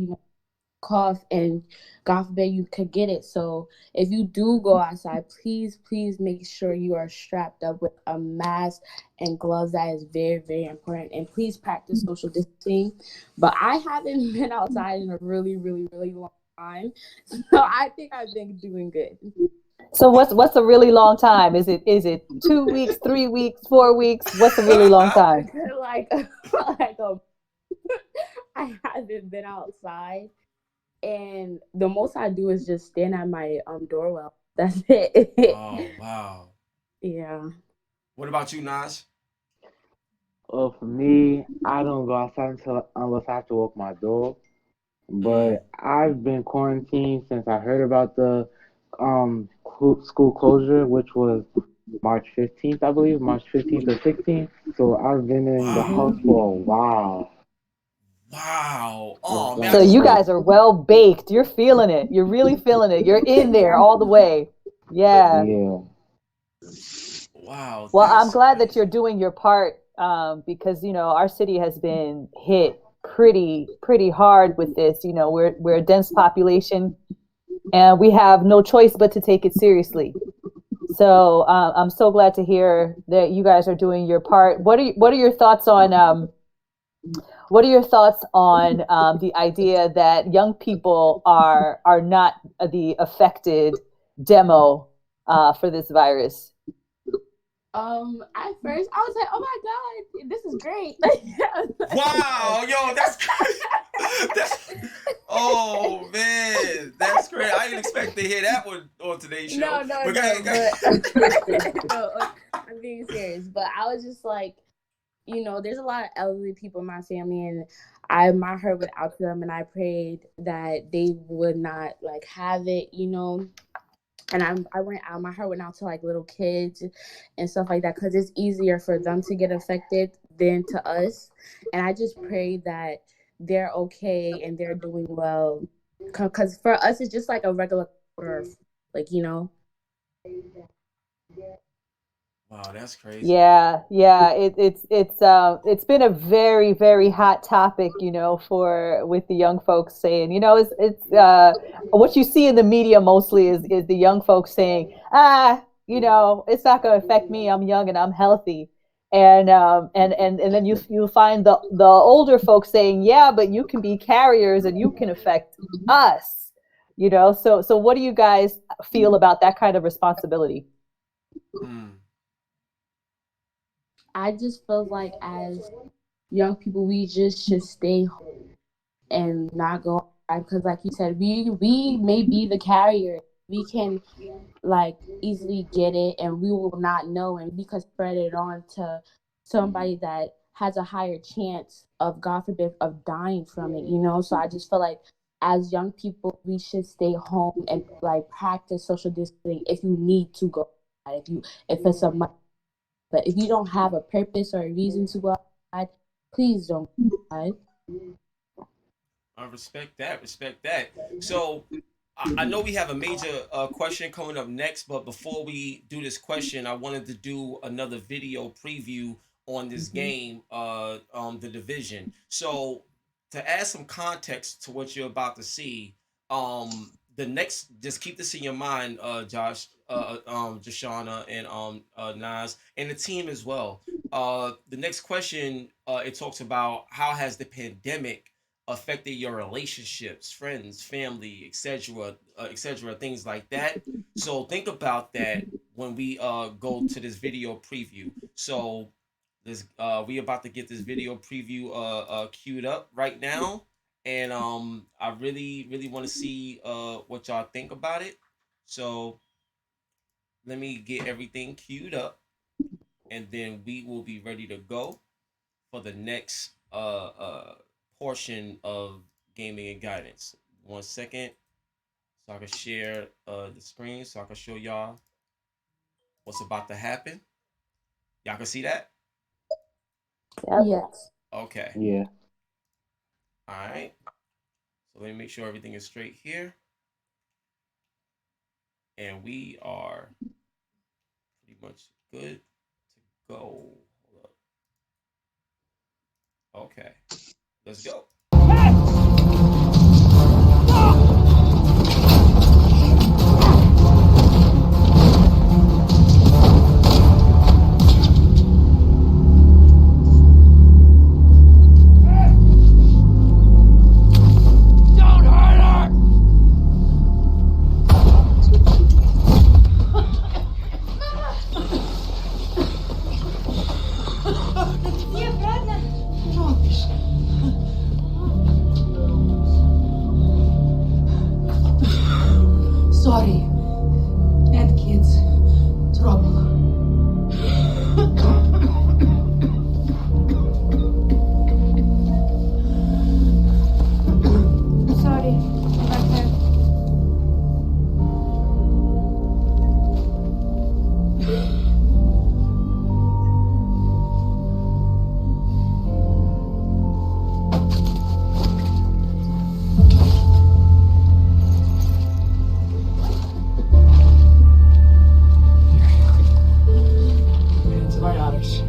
cough, and God forbid you could get it. So if you do go outside, please make sure you are strapped up with a mask and gloves. That is very, very important. And please practice social distancing. But I haven't been outside in a really, really, really long time. So I think I've been doing good. So what's a really long time? Is it 2 weeks, 3 weeks, 4 weeks? What's a really long time? like I haven't been outside. And the most I do is just stand at my doorwell. That's it. Oh, wow. Yeah. What about you, Naj? Well, for me, I don't go outside unless I have to walk my dog. But I've been quarantined since I heard about the school closure, which was March 15th, I believe, March 15th or 16th. So I've been in the house for a while. Wow. Oh, man. So you guys are well baked. You're feeling it. You're really feeling it. You're in there all the way. Yeah. Wow. Well, I'm glad that you're doing your part because, our city has been hit pretty hard with this. We're a dense population and we have no choice but to take it seriously. So I'm so glad to hear that you guys are doing your part. What are your thoughts on the idea that young people are not the affected demo for this virus? At first I was like, oh my God, this is great. Wow, yo, that's oh man, that's great. I didn't expect to hear that one on today's show. No, I'm being serious. But I was just like, there's a lot of elderly people in my family, and my heart went out to them, and I prayed that they would not have it, And my heart went out to little kids and stuff like that because it's easier for them to get affected than to us. And I just pray that they're okay and they're doing well because for us it's just like a regular birth, Wow, that's crazy. Yeah. It's been a very, very hot topic, with the young folks saying, it's what you see in the media mostly is the young folks saying, it's not going to affect me. I'm young and I'm healthy. And then you'll find the older folks saying, yeah, but you can be carriers and you can affect us, So what do you guys feel about that kind of responsibility? I just feel like as young people, we just should stay home and not go outside because, like you said, we may be the carrier. We can like easily get it, and we will not know, and we could spread it on to somebody that has a higher chance of, God forbid, of dying from it. You know, so I just feel like as young people, we should stay home and like practice social distancing if you need to go outside, if it's a month. But if you don't have a purpose or a reason to go outside, please don't go outside. I respect that. Respect that. So I know we have a major question coming up next, but before we do this question, I wanted to do another video preview on this game, The Division. So to add some context to what you're about to see, the next, just keep this in your mind, Josh, Joshana, and Nas, and the team as well. The next question, it talks about how has the pandemic affected your relationships, friends, family, etc., things like that. So think about that when we go to this video preview. So this we about to get this video preview queued up right now, and I really want to see what y'all think about it. So let me get everything queued up, and then we will be ready to go for the next portion of gaming and guidance. 1 second, so I can share the screen, so I can show y'all what's about to happen. Y'all can see that? Yes. Okay. Yeah. All right. So let me make sure everything is straight here. And we are pretty much good to go. Hold up. Okay. Let's go. Sorry. And kids. Trouble. Sorry. Back there. Antibiotics.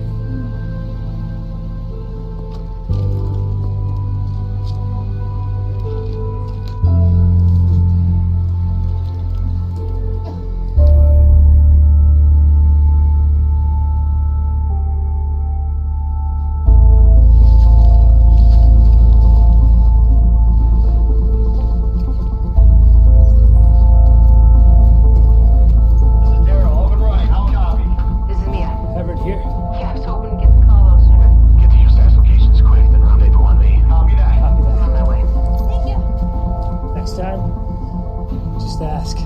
This is Mia. Everett here. Yeah, I was hoping to get the call a little sooner. Get to your stash locations quick, then rendezvous on me. Copy that. Copy I'm on my way. Thank you. Next time, just ask.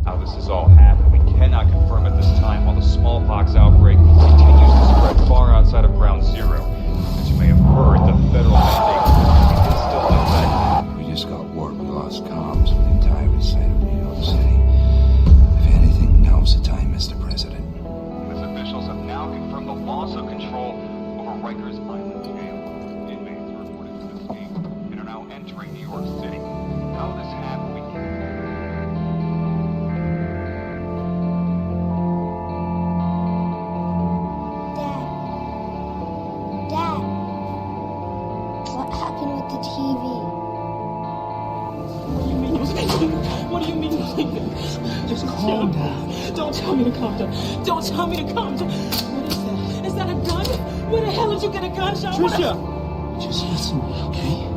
How this has all happened, we cannot confirm at this time while the smallpox outbreak continues to spread far outside of Ground Zero. As you may have heard, the federal mandate is still in effect. We just got word we lost comms with the entire side of New York City. If anything, now's the time, Mr. President. As officials have now confirmed the loss of control over Rikers Island jail. Inmates are reported to have escaped and are now entering New York City. How this happened, we Dad, what happened with the TV? What do you mean? Just calm down. Don't tell me to calm down. Don't tell me to calm down. What is that? Is that a gun? Where the hell did you get a gunshot? Trisha! Just listen, okay?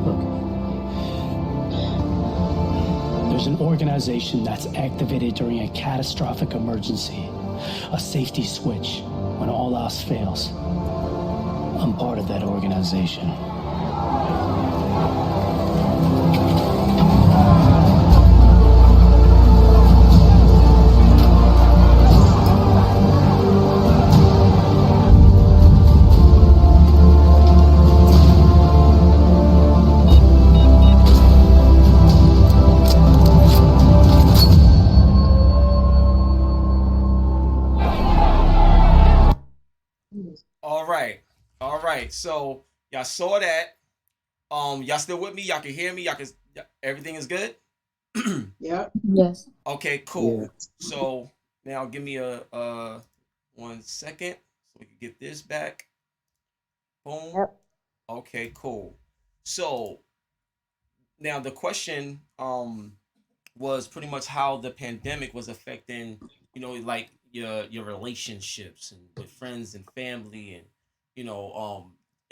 Look. There's There's an organization that's activated during a catastrophic emergency, a safety switch when all else fails. I'm part of that organization. All right. So y'all saw that. Y'all still with me? Y'all can hear me? Everything is good? Yeah. Yes. Okay, cool. So now give me a 1 second so we can get this back. Boom. Yep. Okay, cool. So now the question was pretty much how the pandemic was affecting, like your relationships and with friends and family and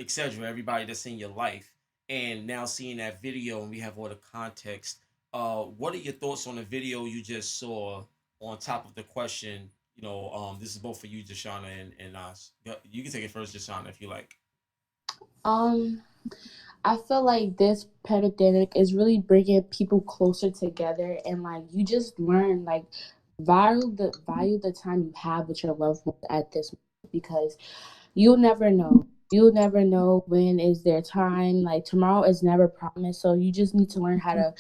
etc. Everybody that's in your life. And now seeing that video and we have all the context. What are your thoughts on the video you just saw on top of the question? This is both for you, Jashana and Nas. You can take it first, Jashana, if you like. I feel like this pandemic is really bringing people closer together, and like you just learn like value the time you have with your loved ones at this moment, because you'll never know. You'll never know when is their time. Like tomorrow is never promised, so you just need to learn how to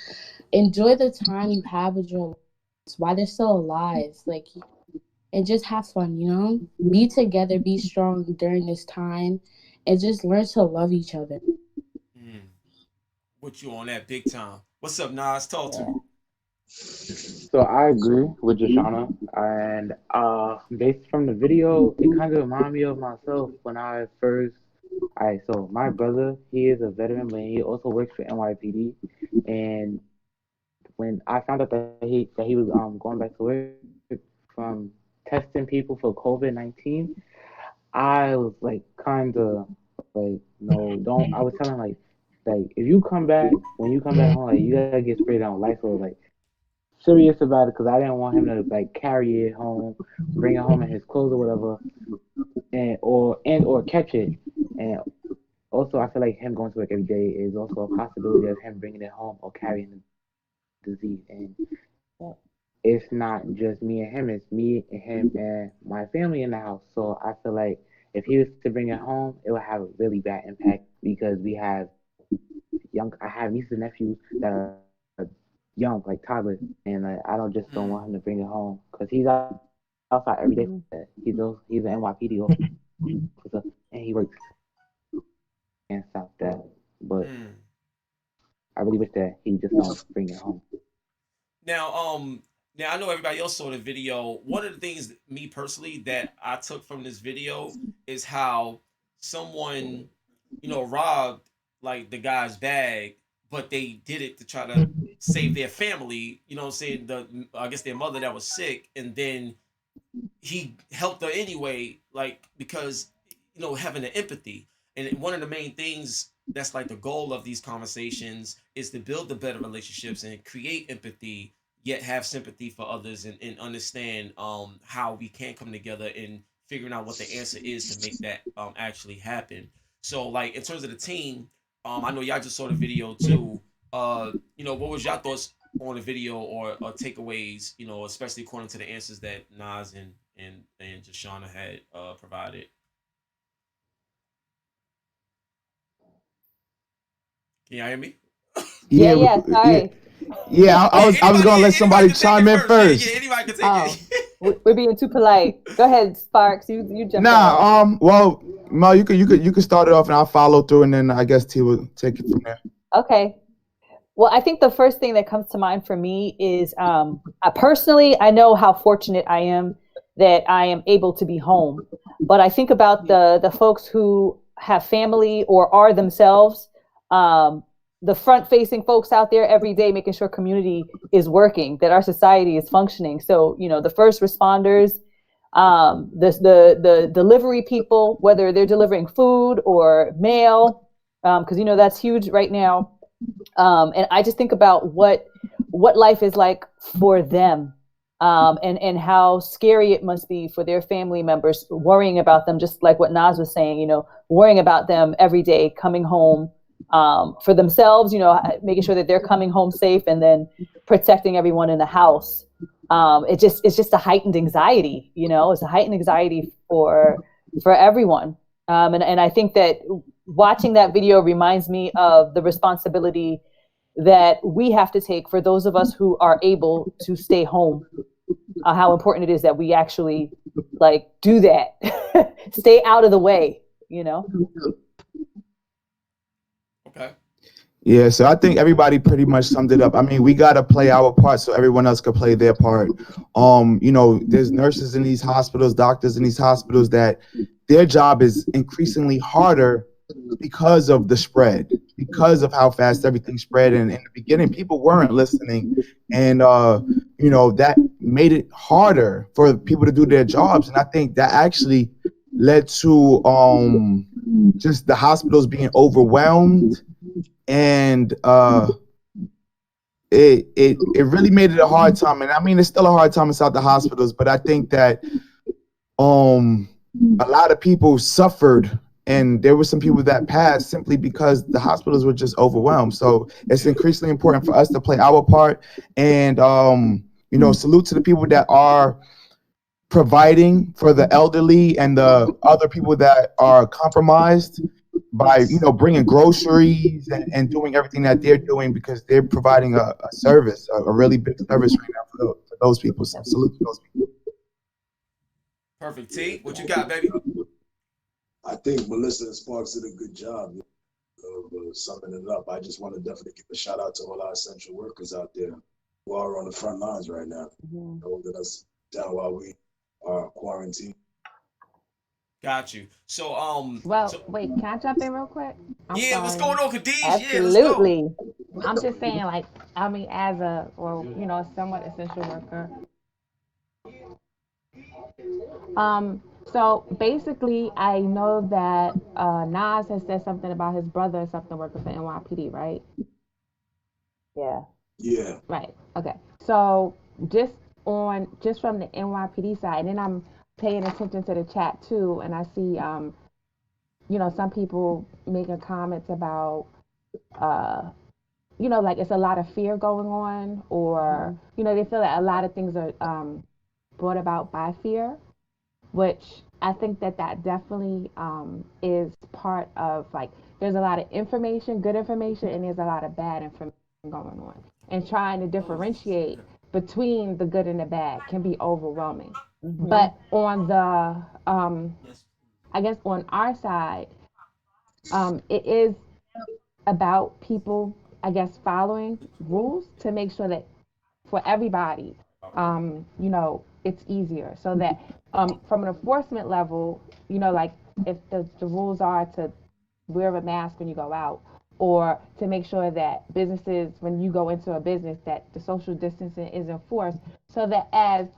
enjoy the time you have with your loved ones while they're still alive. Like, and just have fun. Be together, be strong during this time, and just learn to love each other. With you on that big time. What's up, Nas? Talk to me. So I agree with Jashana, and based from the video, it kind of reminded me of myself when I first. Alright, so my brother, he is a veteran, but he also works for NYPD, and when I found out that he was going back to work from testing people for COVID-19, I was like kind of like no, don't. I was telling him like if you come back, when you come back home, like you gotta get sprayed on Lysol, like serious about it, because I didn't want him to like carry it home, bring it home in his clothes or whatever, or catch it. And also, I feel like him going to work every day is also a possibility of him bringing it home or carrying the disease. And it's not just me and him; it's me and him and my family in the house. So I feel like if he was to bring it home, it would have a really bad impact because I have nieces and nephews that are young, like toddlers, and I don't want him to bring it home because he's outside every day. He's an NYPD officer and he works and stop that. But I really wish that he just don't bring it home. Now I know everybody else saw the video. One of the things, me personally, that I took from this video is how someone, robbed like the guy's bag, but they did it to try to save their family. You know what I'm saying? I guess their mother that was sick, and then he helped her anyway, like because having the empathy. And one of the main things that's like the goal of these conversations is to build the better relationships and create empathy, yet have sympathy for others and understand how we can come together and figuring out what the answer is to make that actually happen. So like in terms of the team, I know y'all just saw the video too. What was y'all thoughts on the video or takeaways, especially according to the answers that Nas and Jashana had provided? Can y'all hear me? Yeah, sorry. Yeah, I was gonna let somebody chime in first. Yeah, anybody can take it. We're being too polite. Go ahead, Sparks. You jump in. Well, Mo, you could start it off and I'll follow through, and then I guess T will take it from there. Okay. Well, I think the first thing that comes to mind for me is personally, I know how fortunate I am that I am able to be home. But I think about the folks who have family or are themselves the front-facing folks out there every day, making sure community is working, that our society is functioning. So, the first responders, the delivery people, whether they're delivering food or mail, because that's huge right now. And I just think about what what life is like for them, and how scary it must be for their family members, worrying about them, just like what Nas was saying, you know, worrying about them every day, coming home, for themselves, you know, making sure that they're coming home safe, and then protecting everyone in the house. It's just a heightened anxiety, you know, it's a heightened anxiety for everyone. And I think that watching that video reminds me of the responsibility that we have to take for those of us who are able to stay home. How important it is that we actually like do that, stay out of the way, you know? Okay. Yeah, so I think everybody pretty much summed it up. I mean, we gotta play our part so everyone else can play their part. You know, there's nurses in these hospitals, doctors in these hospitals that their job is increasingly harder because of the spread, because of how fast everything spread. And in the beginning, people weren't listening, and you know, that made it harder for people to do their jobs. And I think that actually led to just the hospitals being overwhelmed. And it really made it a hard time. And I mean, it's still a hard time inside the hospitals, but I think that a lot of people suffered, and there were some people that passed simply because the hospitals were just overwhelmed. So it's increasingly important for us to play our part. And you know, salute to the people that are providing for the elderly and the other people that are compromised by, you know, bringing groceries and doing everything that they're doing, because they're providing a service, a really big service right now for those people. So salute to those people. Perfect. T, what you got, baby? I think Melissa and Sparks did a good job of summing it up. I just want to definitely give a shout out to all our essential workers out there who are on the front lines right now, holding us down while we are quarantined. Got you. So Well, wait, can I jump in real quick? I'm yeah, sorry. what's going on, Khadij? Absolutely. Yeah, let's go. I'm just saying, like, I mean, as a, well, you know, somewhat essential worker. So basically, I know that Nas has said something about his brother or something working for NYPD, right? Yeah. Yeah. Right. Okay. So just from the NYPD side, and then I'm paying attention to the chat too, and I see, you know, some people making comments about, you know, like it's a lot of fear going on, or you know, they feel that a lot of things are brought about by fear, which I think that definitely is part of, like, there's a lot of information, good information, and there's a lot of bad information going on. And trying to differentiate between the good and the bad can be overwhelming. But on the, I guess on our side, it is about people, I guess, following rules to make sure that for everybody, you know, it's easier. So that from an enforcement level, you know, like if the rules are to wear a mask when you go out, or to make sure that businesses, when you go into a business, that the social distancing is enforced, so that as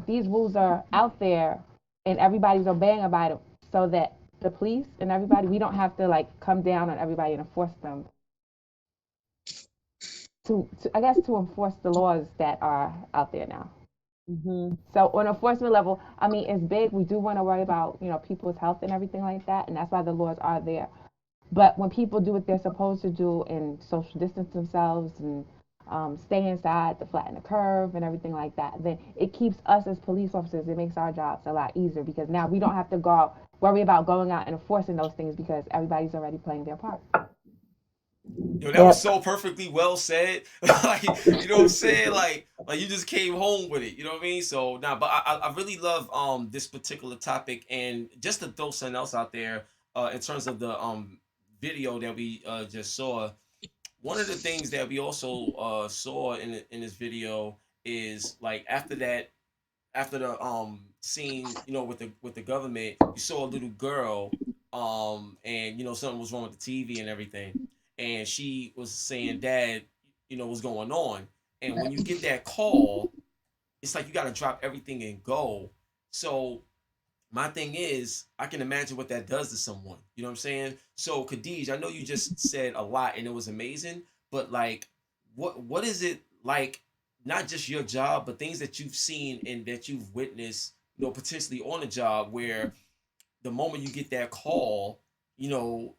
these rules are out there and everybody's obeying about it, so that the police and everybody, we don't have to like come down on everybody and enforce them. To I guess to enforce the laws that are out there now. So on an enforcement level, I mean, it's big. We do want to worry about, you know, people's health and everything like that, and that's why the laws are there. But when people do what they're supposed to do and social distance themselves and stay inside to flatten the curve and everything like that, then it keeps us as police officers, it makes our jobs a lot easier, because now we don't have to worry about going out and enforcing those things, because everybody's already playing their part. Yo, that was so perfectly well said. Like, you know what I'm saying? Like you just came home with it. You know what I mean? So but I really love this particular topic, and just to throw something else out there, in terms of the video that we just saw. One of the things that we also saw in this video is, like, after the scene, you know, with the government, you saw a little girl, and you know something was wrong with the TV and everything, and she was saying, "Dad, you know what's going on?" And when you get that call, it's like you got to drop everything and go. So my thing is, I can imagine what that does to someone. You know what I'm saying? So Khadij, I know you just said a lot and it was amazing, but like, what is it like? Not just your job, but things that you've seen and that you've witnessed, potentially on the job, where the moment you get that call, you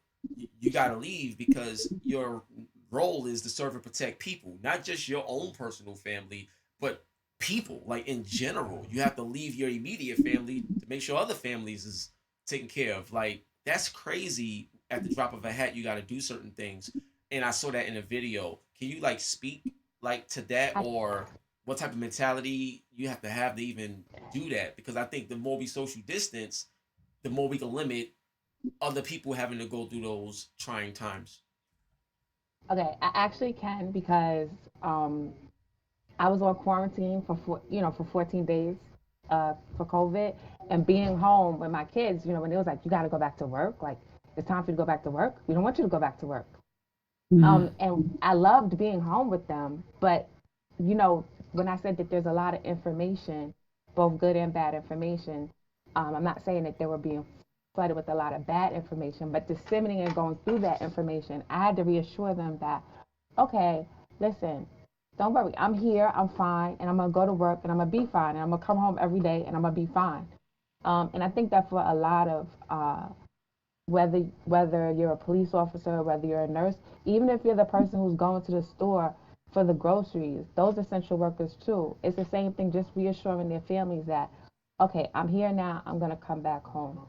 got to leave because your role is to serve and protect people, not just your own personal family, but people like in general. You have to leave your immediate family to make sure other families is taken care of. Like, that's crazy. At the drop of a hat, you got to do certain things. And I saw that in a video. Can you like speak like to that, or what type of mentality you have to even do that? Because I think the more we social distance, the more we can limit other people having to go through those trying times. Okay, I actually can because I was on quarantine for 14 days for COVID, and being home with my kids, when it was like, you got to go back to work, like it's time for you to go back to work. We don't want you to go back to work. And I loved being home with them, but when I said that there's a lot of information, both good and bad information, I'm not saying that they were being flooded with a lot of bad information, but disseminating and going through that information, I had to reassure them that, okay, listen, don't worry, I'm here, I'm fine, and I'm gonna go to work and I'm gonna be fine, and I'm gonna come home every day and I'm gonna be fine. And I think that for a lot of whether you're a police officer, whether you're a nurse, even if you're the person who's going to the store for the groceries, those essential workers too, it's the same thing, just reassuring their families that, okay, I'm here now, I'm gonna come back home.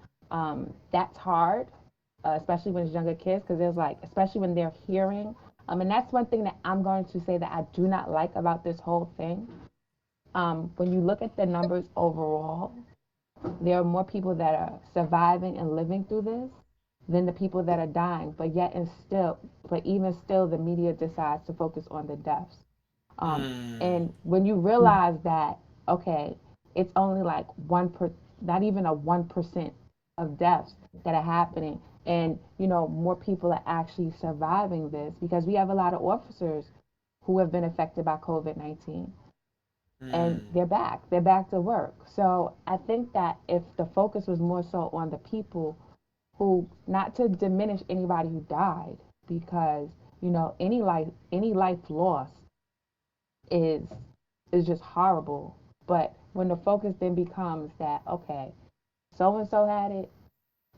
That's hard, especially when it's younger kids, because there's like, especially when they're hearing, and that's one thing that I'm going to say that I do not like about this whole thing. When you look at the numbers overall, there are more people that are surviving and living through this than the people that are dying, but even still, the media decides to focus on the deaths. And when you realize that, okay, it's only like not even a 1% of deaths that are happening, and more people are actually surviving this, because we have a lot of officers who have been affected by COVID-19. And they're back to work. So I think that if the focus was more so on the people who, not to diminish anybody who died, because any life lost is just horrible, but when the focus then becomes that, okay, so and so had it,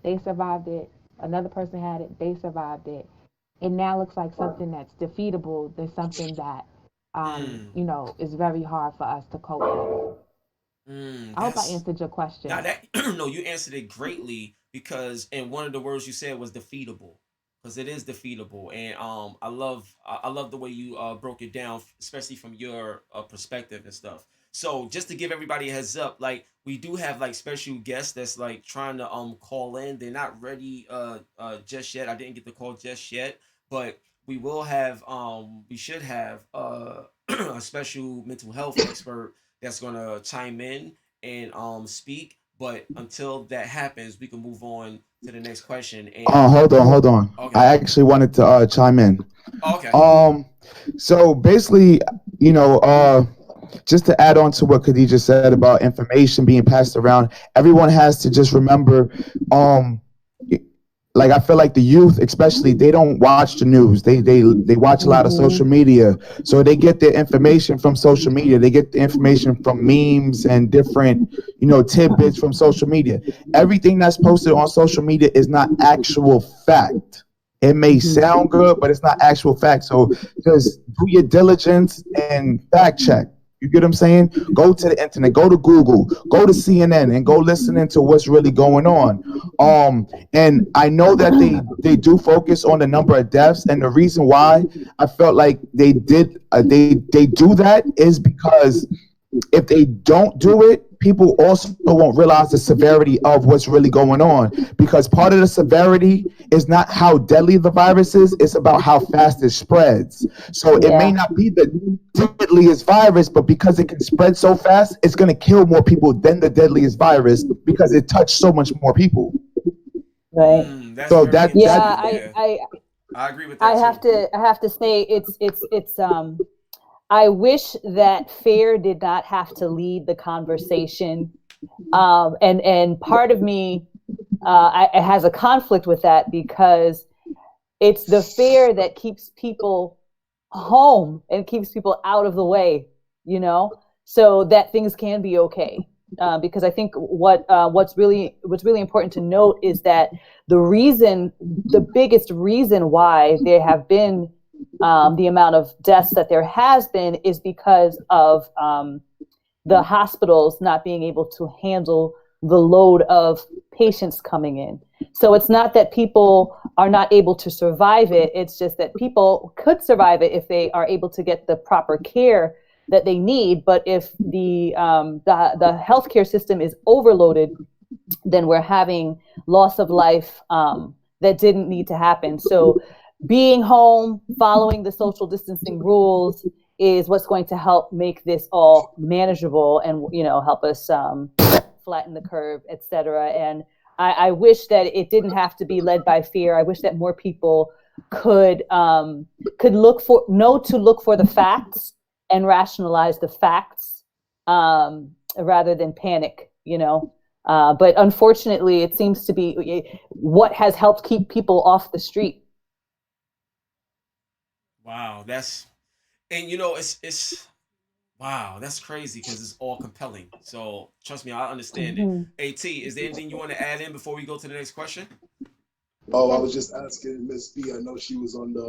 they survived it, another person had it, they survived it, it now looks like something that's defeatable. There's something that is very hard for us to cope with. I hope I answered your question. No, you answered it greatly, because and one of the words you said was defeatable, because it is defeatable, and I love the way you broke it down, especially from your perspective and stuff. So just to give everybody a heads up, like we do have like special guests that's like trying to call in. They're not ready just yet. I didn't get the call just yet, but we should have a special mental health expert that's gonna chime in and speak. But until that happens, we can move on to the next question. And hold on. Okay. I actually wanted to chime in. Okay. So basically, just to add on to what Khadija said about information being passed around, everyone has to just remember, like I feel like the youth, especially, they don't watch the news. They watch a lot of social media, so they get their information from social media. They get the information from memes and different, tidbits from social media. Everything that's posted on social media is not actual fact. It may sound good, but it's not actual fact. So just do your diligence and fact check. You get what I'm saying? Go to the internet, go to Google, go to CNN, and go listen into what's really going on. And I know that they do focus on the number of deaths, and the reason why I felt like they do that is because if they don't do it, people also won't realize the severity of what's really going on, because part of the severity is not how deadly the virus is, it's about how fast it spreads. So it may not be the deadliest virus, but because it can spread so fast, it's going to kill more people than the deadliest virus, because it touched so much more people. Right. So that I agree with that. I have to say it's I wish that fear did not have to lead the conversation. And part of me it has a conflict with that, because it's the fear that keeps people home and keeps people out of the way, you know, so that things can be okay. Because I think what's really important to note is that the biggest reason why there have been the amount of deaths that there has been is because of the hospitals not being able to handle the load of patients coming in. So it's not that people are not able to survive it. It's just that people could survive it if they are able to get the proper care that they need. But if the healthcare system is overloaded, then we're having loss of life that didn't need to happen. So being home, following the social distancing rules is what's going to help make this all manageable and, you know, help us flatten the curve, et cetera. And I wish that it didn't have to be led by fear. I wish that more people could know to look for the facts and rationalize the facts rather than panic, you know. But unfortunately, it seems to be what has helped keep people off the street. Wow, and you know, it's wow, that's crazy because it's all compelling. So trust me, I understand it. Mhm. At, is there anything you want to add in before we go to the next question? Oh, I was just asking Miss B. I know she was on the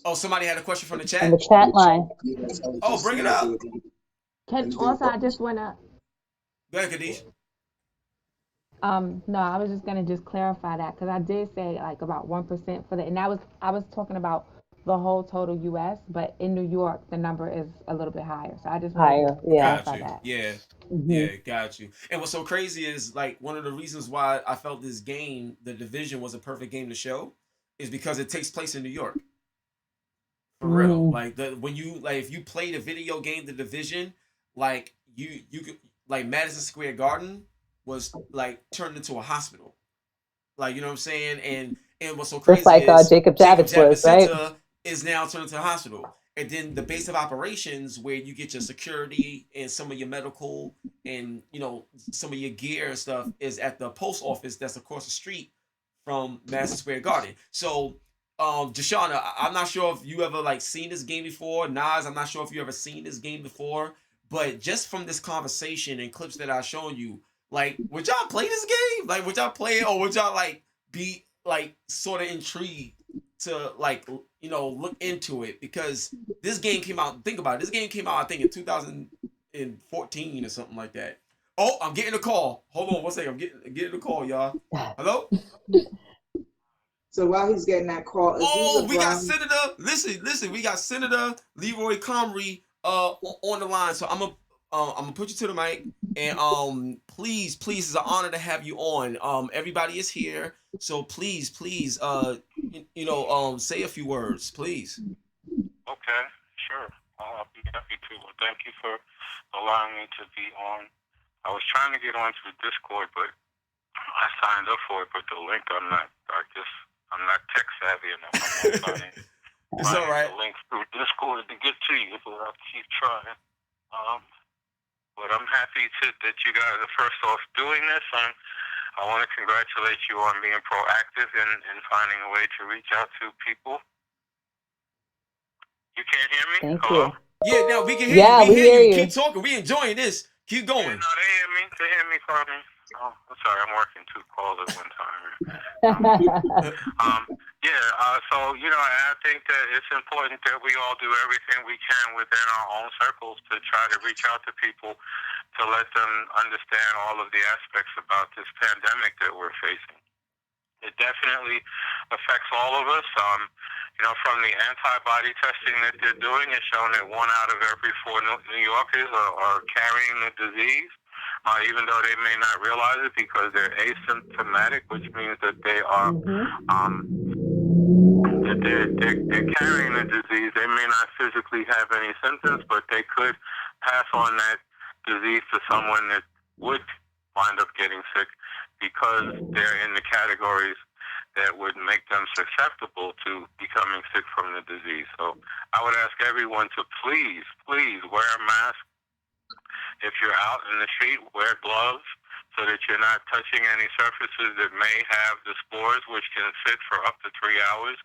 Oh, somebody had a question from the On chat. the chat line. Yes, I was Oh, just bring it seeing if there up. was Can anything. also I just wanna Go ahead, Kadish. no, I was just gonna just clarify that because I did say like about 1% for the, and I was talking about the whole total U.S., but in New York the number is a little bit higher. So I just wanted Higher, to yeah. Got clarify you. that. Yeah. Mhm. Yeah, got you. And what's so crazy is like one of the reasons why I felt this game, The Division, was a perfect game to show, is because it takes place in New York. For real. Mm. Like when you like if you play the video game The Division, like you could like Madison Square Garden was like turned into a hospital. Like, you know what I'm saying? And what's so Just crazy like is Jacob Jacob Javits Javits was, right? Center is now turned into a hospital. And then the base of operations where you get your security and some of your medical and, you know, some of your gear and stuff is at the post office that's across the street from Madison Square Garden. So Deshauna, I'm not sure if you ever like seen this game before. Nas, I'm not sure if you ever seen this game before. But just from this conversation and clips that I've shown you, like, would y'all play this game? Like, would y'all play it, or would y'all like be like sort of intrigued to like you know look into it? Because this game came out. Think about it. This game came out, I think, in 2014 or something like that. Oh, I'm getting a call. Hold on one second. I'm getting a call, y'all. Hello. So while he's getting that call, Oh, Aziza we got Brown. Senator. Listen. We got Senator Leroy Comrie on the line. So I'm gonna put you to the mic, and please, it's an honor to have you on. Everybody is here, so please, say a few words, please. Okay, sure. I'll be happy to. Well, thank you for allowing me to be on. I was trying to get onto the Discord, but I signed up for it, but the link I'm not tech savvy enough. I'm not finding It's all right. the link through Discord to get to you, but I'll keep trying. But I'm happy that you guys are first off doing this, and I want to congratulate you on being proactive and finding a way to reach out to people. You can't hear me? Thank Hello? you. Yeah, now we can hear Yeah, you. We we hear you. hear Keep you. talking. We enjoying this. Keep going. No, they hear me. They hear me from me. Oh, I'm sorry. I'm working 2 calls at one time. So, you know, I think that it's important that we all do everything we can within our own circles to try to reach out to people to let them understand all of the aspects about this pandemic that we're facing. It definitely affects all of us. You know, from the antibody testing that they're doing, it's shown that 1 out of every 4 New Yorkers are carrying the disease, even though they may not realize it because they're asymptomatic, which means that they are they're carrying the disease. They may not physically have any symptoms, but they could pass on that disease to someone that would wind up getting sick because they're in the categories that would make them susceptible to becoming sick from the disease. So I would ask everyone to please wear a mask. If you're out in the street, wear gloves so that you're not touching any surfaces that may have the spores, which can sit for up to 3 hours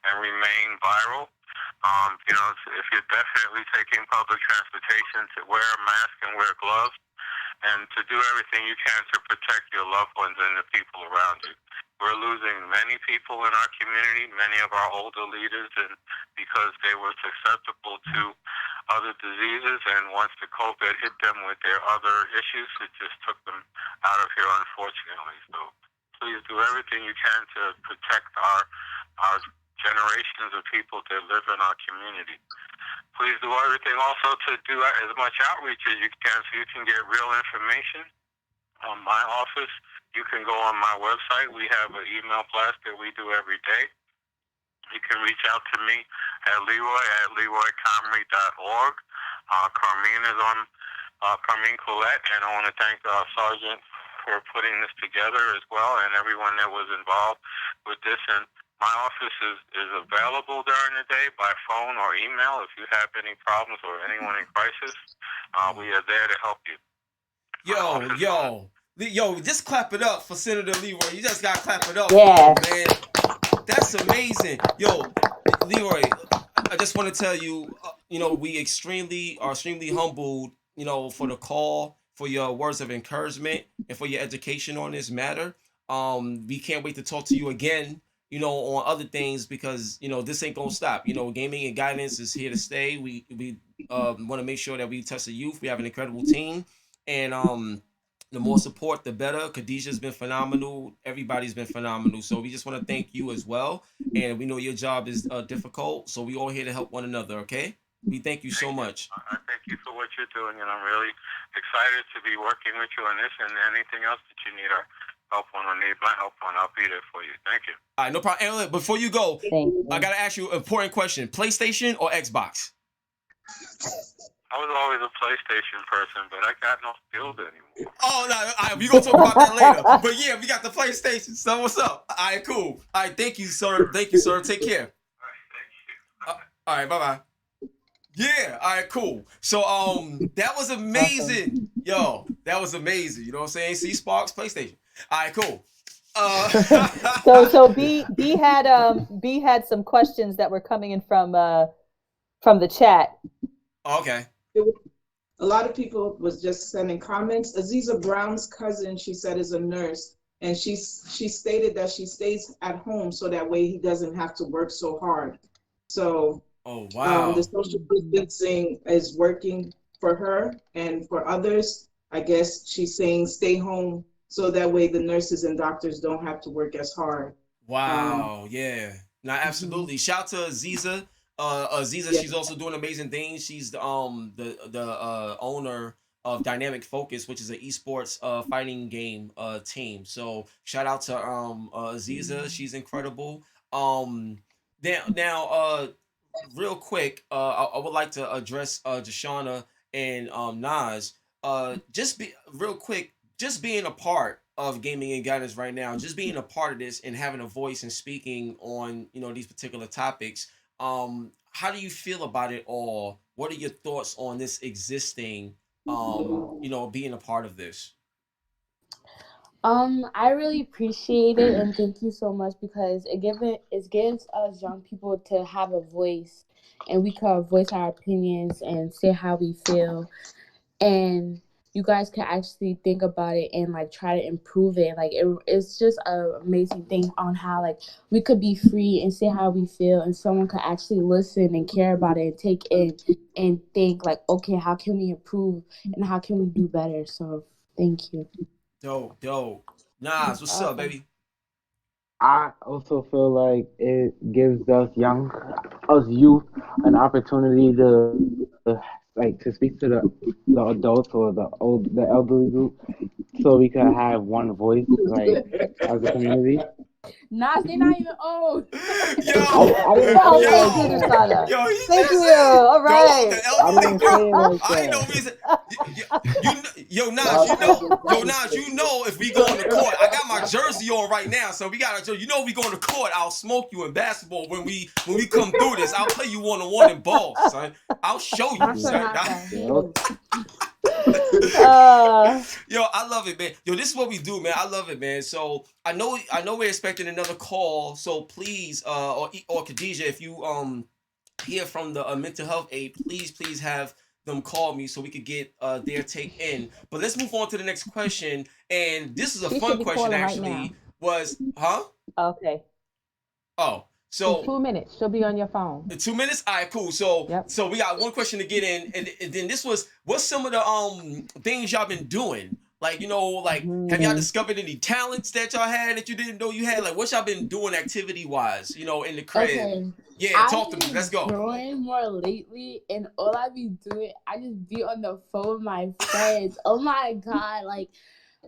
and remain viral. You know, if you're definitely taking public transportation, to wear a mask and wear gloves, and to do everything you can to protect your loved ones and the people around you. We're losing many people in our community, many of our older leaders, and because they were susceptible to other diseases, and once the COVID hit them with their other issues, it just took them out of here, unfortunately. So please do everything you can to protect our generations of people that live in our community. Please do everything also to do as much outreach as you can so you can get real information. On my office, you can go on my website. We have an email blast that we do every day. You can reach out to me at leroy@leroycomrie.org. Carmine is on Carmine Collette, and I want to thank Sergeant for putting this together as well, and everyone that was involved with this. And my office is available during the day by phone or email if you have any problems or anyone in crisis. We are there to help you. Yo, just clap it up for Senator Leroy. You just gotta clap it up, Yeah. man. That's amazing. Yo, Leroy, I just want to tell you, we are extremely humbled, for the call, for your words of encouragement, and for your education on this matter. We can't wait to talk to you again, on other things, because, this ain't gonna stop. Gaming and guidance is here to stay. We want to make sure that we touch the youth. We have an incredible team, and the more support, the better. Khadijah's been phenomenal. Everybody's been phenomenal. So we just want to thank you as well. And we know your job is difficult, so we all here to help one another, okay? We thank you so much. I thank you for what you're doing, and I'm really excited to be working with you on this, and anything else that you need help on or need my help on, I'll be there for you. Thank you. All right, no problem. And look, before you go, I got to ask you an important question. PlayStation or Xbox? I was always a PlayStation person, but I got no skills anymore. Oh, no, all right, we're going to talk about that later. But yeah, we got the PlayStation. So what's up? All right, cool. All right, thank you, sir. Thank you, sir. Take care. All right, bye-bye. Yeah, all right, cool. So that was amazing. Yo, that was amazing. You know what I'm saying? See, Sparks, PlayStation. All right, cool. So B had some questions that were coming in from the chat. Okay. A lot of people was just sending comments. Aziza Brown's cousin, she said, is a nurse, and she stated that she stays at home so that way he doesn't have to work so hard. So the social distancing is working for her, and for others, I guess she's saying stay home so that way the nurses and doctors don't have to work as hard. Wow, yeah. Now, absolutely. Shout out to Aziza. Aziza, Yeah. she's also doing amazing things. She's the owner of Dynamic Focus, which is an esports fighting game team. So shout out to Aziza. She's incredible. Now, real quick, I would like to address Deshauna and Nas. Real quick, just being a part of gaming and guidance right now, just being a part of this and having a voice and speaking on these particular topics. How do you feel about it all? What are your thoughts on this existing, being a part of this? I really appreciate it, and thank you so much, because it gives us young people to have a voice, and we can voice our opinions and say how we feel, and you guys can actually think about it and like try to improve it. Like it's just an amazing thing on how like we could be free and say how we feel, and someone could actually listen and care about it and take it and think like, okay, how can we improve and how can we do better? So thank you. Dope. Nas, what's up, baby? I also feel like it gives us youth, an opportunity to speak to the adults or the elderly group, so we can have one voice, like, as a community. Nas, they're not even old. Thank you, Desana. Thank you. All right. I ain't no reason. Yo, Nas, you know if we go on the court, I got my jersey on right now, so we we go on the court, I'll smoke you in basketball when we come through this. I'll play you one-on-one in ball, son. I'll show you, son. Yo, I love it, man. Yo, this is what we do, man. I love it, man. So I know we're expecting another call. So please, or Khadijah, if you hear from the mental health aide, please have them call me so we could get their take in. But let's move on to the next question. And this is a She fun should be question calling right actually. now. Okay. Oh, In so 2 minutes, she'll be on your phone. in 2 minutes? All right, cool. So we got one question to get in, and then this was, what's some of the things y'all been doing? Like, you know, like have y'all discovered any talents that y'all had that you didn't know you had? Like, what y'all been doing activity wise, you know, in the crib? Okay. Yeah, talk to me. Let's go. Drawing more lately, and all I be doing, I just be on the phone with my friends. Oh my god, like,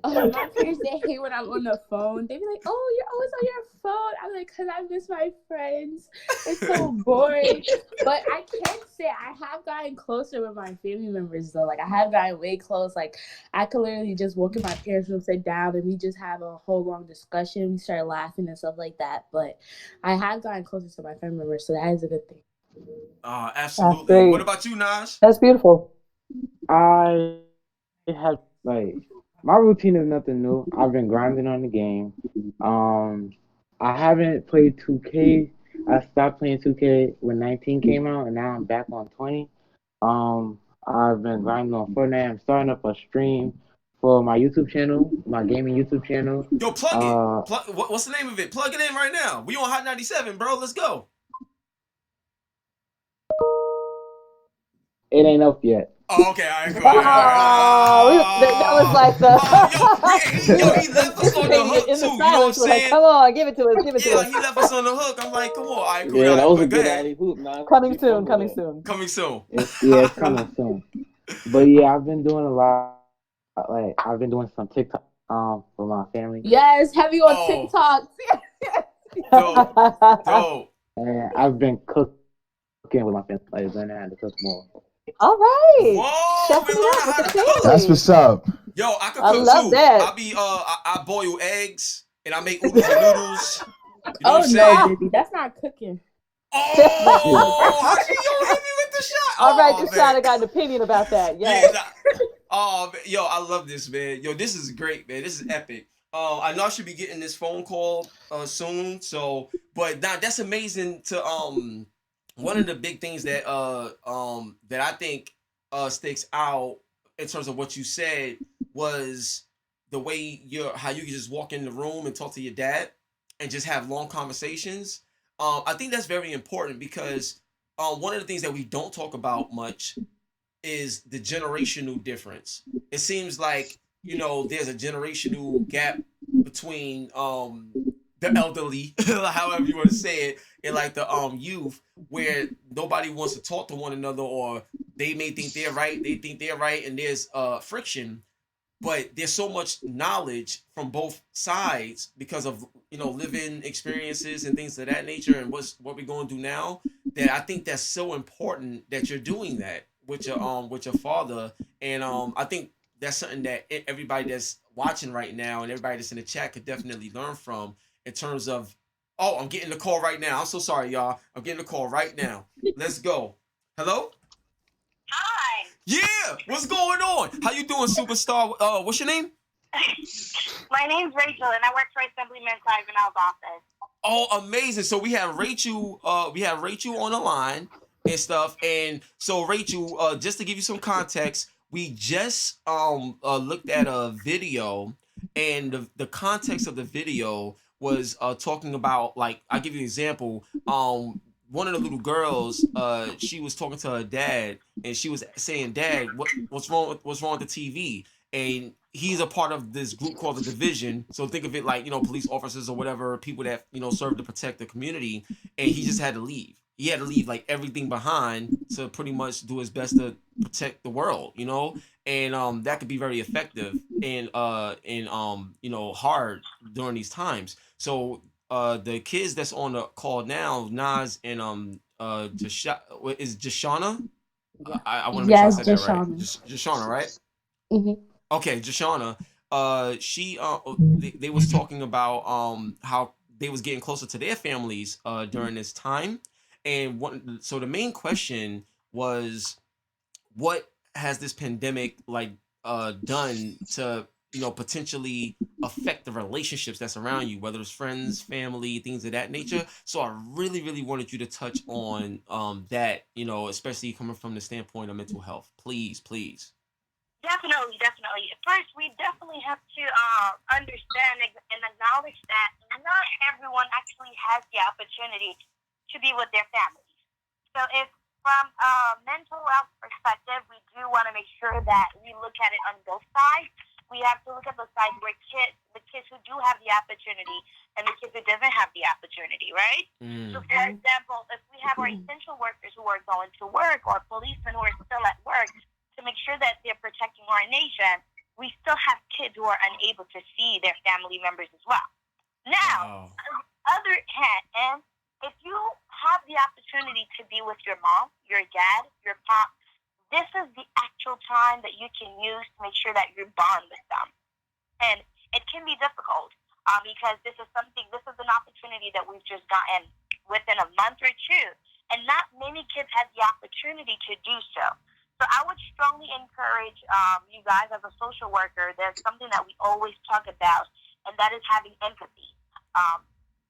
oh, my parents, they hate when I'm on the phone. They be like, "Oh, you're always on your phone." I'm like, "Cause I miss my friends. It's so boring." But I can't say I have gotten closer with my family members though. Like, I have gotten way close. Like, I could literally just walk in my parents' room, sit down, and we just have a whole long discussion. We start laughing and stuff like that. But I have gotten closer to my family members, so that is a good thing. Absolutely. great. What about you, Naj? That's beautiful. I have like my routine is nothing new. I've been grinding on the game. I haven't played 2K. I stopped playing 2K when 19 came out, and now I'm back on 20. I've been grinding on Fortnite. I'm starting up a stream for my YouTube channel, my gaming YouTube channel. Yo, plug it. What's the name of it? Plug it in right now. We on Hot 97, bro. Let's go. It ain't up yet. Oh, okay, all right, cool. All right. That was like the. Yo, he left us on the hook in too. the You know what I'm silence, we're like, saying? come on, give it to us, give it to Yeah, us. he left us on the hook. I'm like, come on, all right, cool. Yeah, that was a Go good ahead. alley hoop. Nah, Coming soon, coming soon. Coming soon. It's coming soon. But yeah, I've been doing a lot. Like I've been doing some TikTok for my family. Yes, heavy on TikTok. Dope. And I've been cooking with my family. Like learning how to cook more. All right. Whoa, we learning how to cook. That's what's up. Yo, I can I cook love too. that. I boil eggs and I make oodles and noodles. You know Oh what I'm no, saying? baby, that's not cooking. Oh, how you hit me with the shot? All right, Oh, Deshaun got an opinion about that. Yes. Oh, man. Yo, I love this, man. Yo, this is great, man. This is epic. I know I should be getting this phone call soon. So, but now that's amazing. To one of the big things that that I think sticks out in terms of what you said was the way how you can just walk in the room and talk to your dad and just have long conversations. I think that's very important because one of the things that we don't talk about much is the generational difference. It seems like, you know, there's a generational gap between the elderly, however you want to say it, and like the youth, where nobody wants to talk to one another, or they may think they're right, they think they're right, and there's friction. But there's so much knowledge from both sides because of, you know, living experiences and things of that nature, and what we're going to do now, that I think that's so important that you're doing that with your father. And I think that's something that everybody that's watching right now and everybody that's in the chat could definitely learn from, in terms of, oh, I'm getting the call right now. I'm so sorry, y'all. I'm getting the call right now. Let's go. Hello? Hi. Yeah, what's going on? How you doing, superstar? What's your name? My name's Rachel, and I work for Assemblyman Clivenell's office. Oh, amazing! So we have Rachel. We have Rachel on the line and stuff. And so Rachel, just to give you some context, we just looked at a video, and the context of the video was talking about, like, I'll give you an example. One of the little girls, she was talking to her dad, and she was saying, "Dad, what's wrong with the TV?" And he's a part of this group called the Division. So think of it like, you know, police officers or whatever, people that, you know, serve to protect the community. And he just had to leave. He had to leave like everything behind to pretty much do his best to protect the world, you know. And that could be very effective and you know, hard during these times. So the kids that's on the call now, Nas and is Jashana? I want to make sure I said that right. Jashana, right? Mm-hmm. Okay, Jashana. She they was talking about how they was getting closer to their families during this time, and so the main question was, what has this pandemic like done to potentially affect the relationships that's around you, whether it's friends, family, things of that nature. So I really, really wanted you to touch on that, especially coming from the standpoint of mental health. Please, please. Definitely, definitely. First, we definitely have to understand and acknowledge that not everyone actually has the opportunity to be with their families. So if from a mental health perspective, we do want to make sure that we look at it on both sides. We have to look at the side where the kids who do have the opportunity and the kids who doesn't have the opportunity, right? So for example, if we have our essential workers who are going to work or policemen who are still at work, to make sure that they're protecting our nation, we still have kids who are unable to see their family members as well. Now, on the other hand, if you have the opportunity to be with your mom, your dad, your pop, this is the actual time that you can use to make sure that you bond with them. And it can be difficult because this is an opportunity that we've just gotten within a month or two. And not many kids have the opportunity to do so. So I would strongly encourage you guys as a social worker, there's something that we always talk about, and that is having empathy.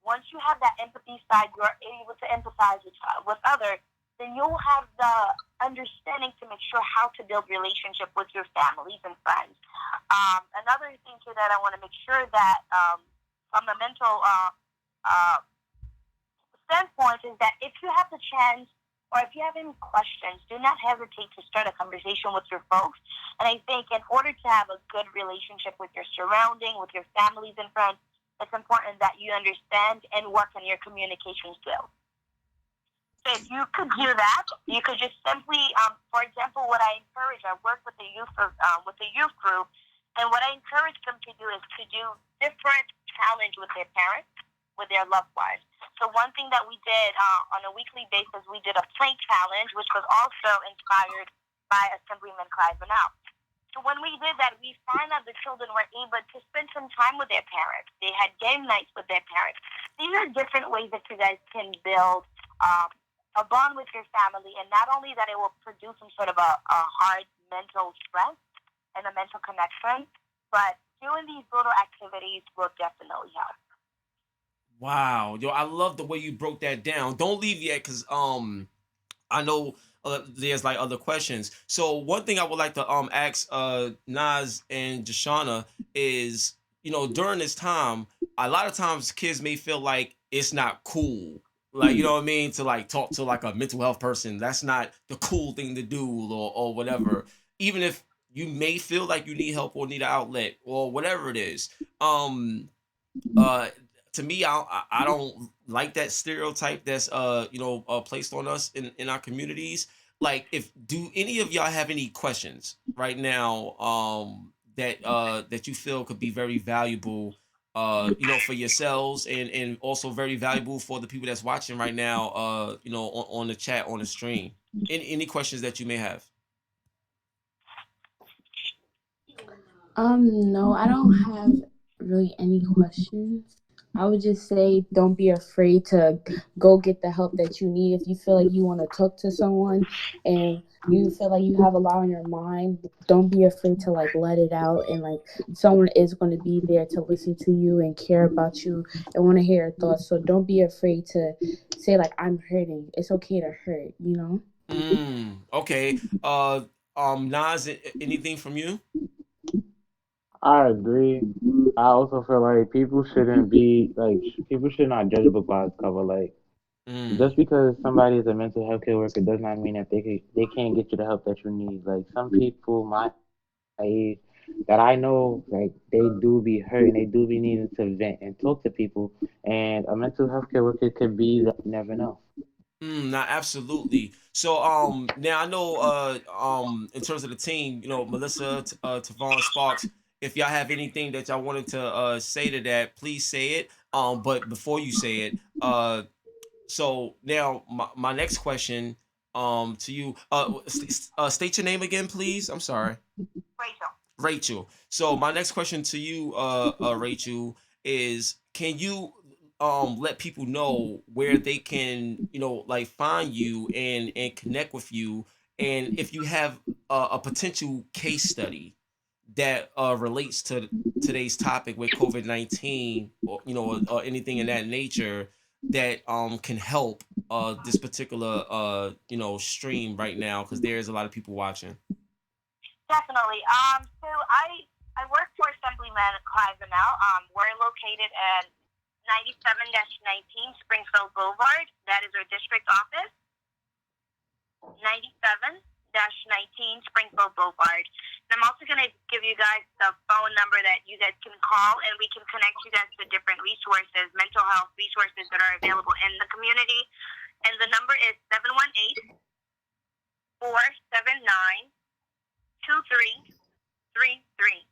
Once you have that empathy side, you're able to empathize with others, then you'll have the understanding to make sure how to build relationship with your families and friends. Another thing too that I want to make sure that from the mental standpoint is that if you have the chance or if you have any questions, do not hesitate to start a conversation with your folks. And I think in order to have a good relationship with your surrounding, with your families and friends, it's important that you understand and work on your communication skills. So if you could do that, you could just simply, for example, what I encourage, I work with the youth group, and what I encourage them to do is to do different challenge with their parents, with their loved ones. So one thing that we did on a weekly basis, we did a plank challenge, which was also inspired by Assemblyman Clive Manal. So when we did that, we found that the children were able to spend some time with their parents. They had game nights with their parents. These are different ways that you guys can build a bond with your family, and not only that it will produce some sort of a hard mental strength and a mental connection, but doing these little activities will definitely help. Wow, yo, I love the way you broke that down. Don't leave yet, cause I know there's like other questions. So one thing I would like to ask Naz and Jashana is, during this time, a lot of times kids may feel like it's not cool, like you know what I mean, to like talk to like a mental health person. That's not the cool thing to do, or whatever. Even if you may feel like you need help or need an outlet or whatever it is. To me, I don't like that stereotype that's placed on us in our communities. Like, do any of y'all have any questions right now that you feel could be very valuable for yourselves and also very valuable for the people that's watching right now on the chat, on the stream? Any questions that you may have? No, I don't have really any questions. I would just say don't be afraid to go get the help that you need. If you feel like you want to talk to someone and you feel like you have a lot on your mind, don't be afraid to like let it out, and like someone is going to be there to listen to you and care about you and want to hear your thoughts. So don't be afraid to say like, I'm hurting. It's okay to hurt, you know? Okay. Nas, anything from you? I agree. I also feel like people shouldn't be like people should not judge a book by its cover. Like just because somebody is a mental health care worker does not mean that they can't get you the help that you need. Like some people my age that I know, like they do be hurt and they do be needing to vent and talk to people. And a mental health care worker could be that. You never know. Nah, absolutely. So now I know in terms of the team, Melissa, Tavon, Sparks, if y'all have anything that y'all wanted to say to that, please say it. But before you say it, so now my next question to you, state your name again, please. I'm sorry. Rachel. So my next question to you, Rachel, is can you let people know where they can, like find you and connect with you, and if you have a potential case study that relates to today's topic with COVID-19, or or anything in that nature that can help this particular stream right now, because there is a lot of people watching. Definitely. So I work for Assemblyman Clive now. We're located at 97-19 Springfield Boulevard. That is our district office. 97-19 Springfield Boulevard. And I'm also going to give you guys the phone number that you guys can call, and we can connect you guys to different resources, mental health resources that are available in the community. And the number is 718-479-2333.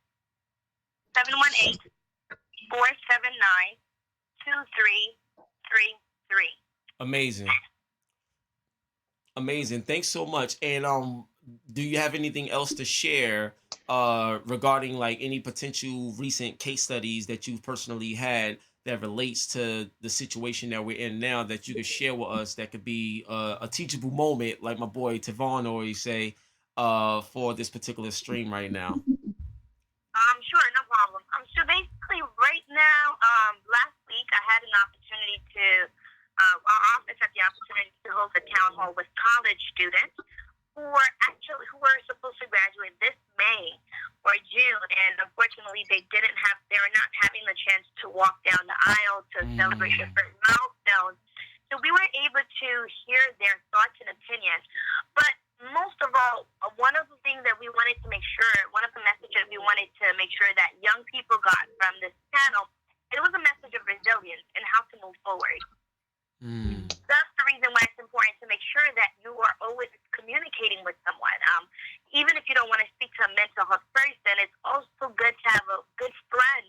718-479-2333. Amazing. Thanks so much. And do you have anything else to share regarding like any potential recent case studies that you've personally had that relates to the situation that we're in now that you could share with us, that could be a teachable moment, like my boy Tavon always say, for this particular stream right now? Sure, no problem. So basically right now, last week I had an opportunity to, our office had the opportunity to host a town hall with college students who were supposed to graduate this May or June, and unfortunately they were not having the chance to walk down the aisle to celebrate their first milestone. So we were able to hear their thoughts and opinions. But most of all, one of the things that we wanted to make sure, one of the messages we wanted to make sure that young people got from this panel, it was a message of resilience and how to move forward. That's the reason why it's important to make sure that you are always communicating with someone. Even if you don't want to speak to a mental health person, it's also good to have a good friend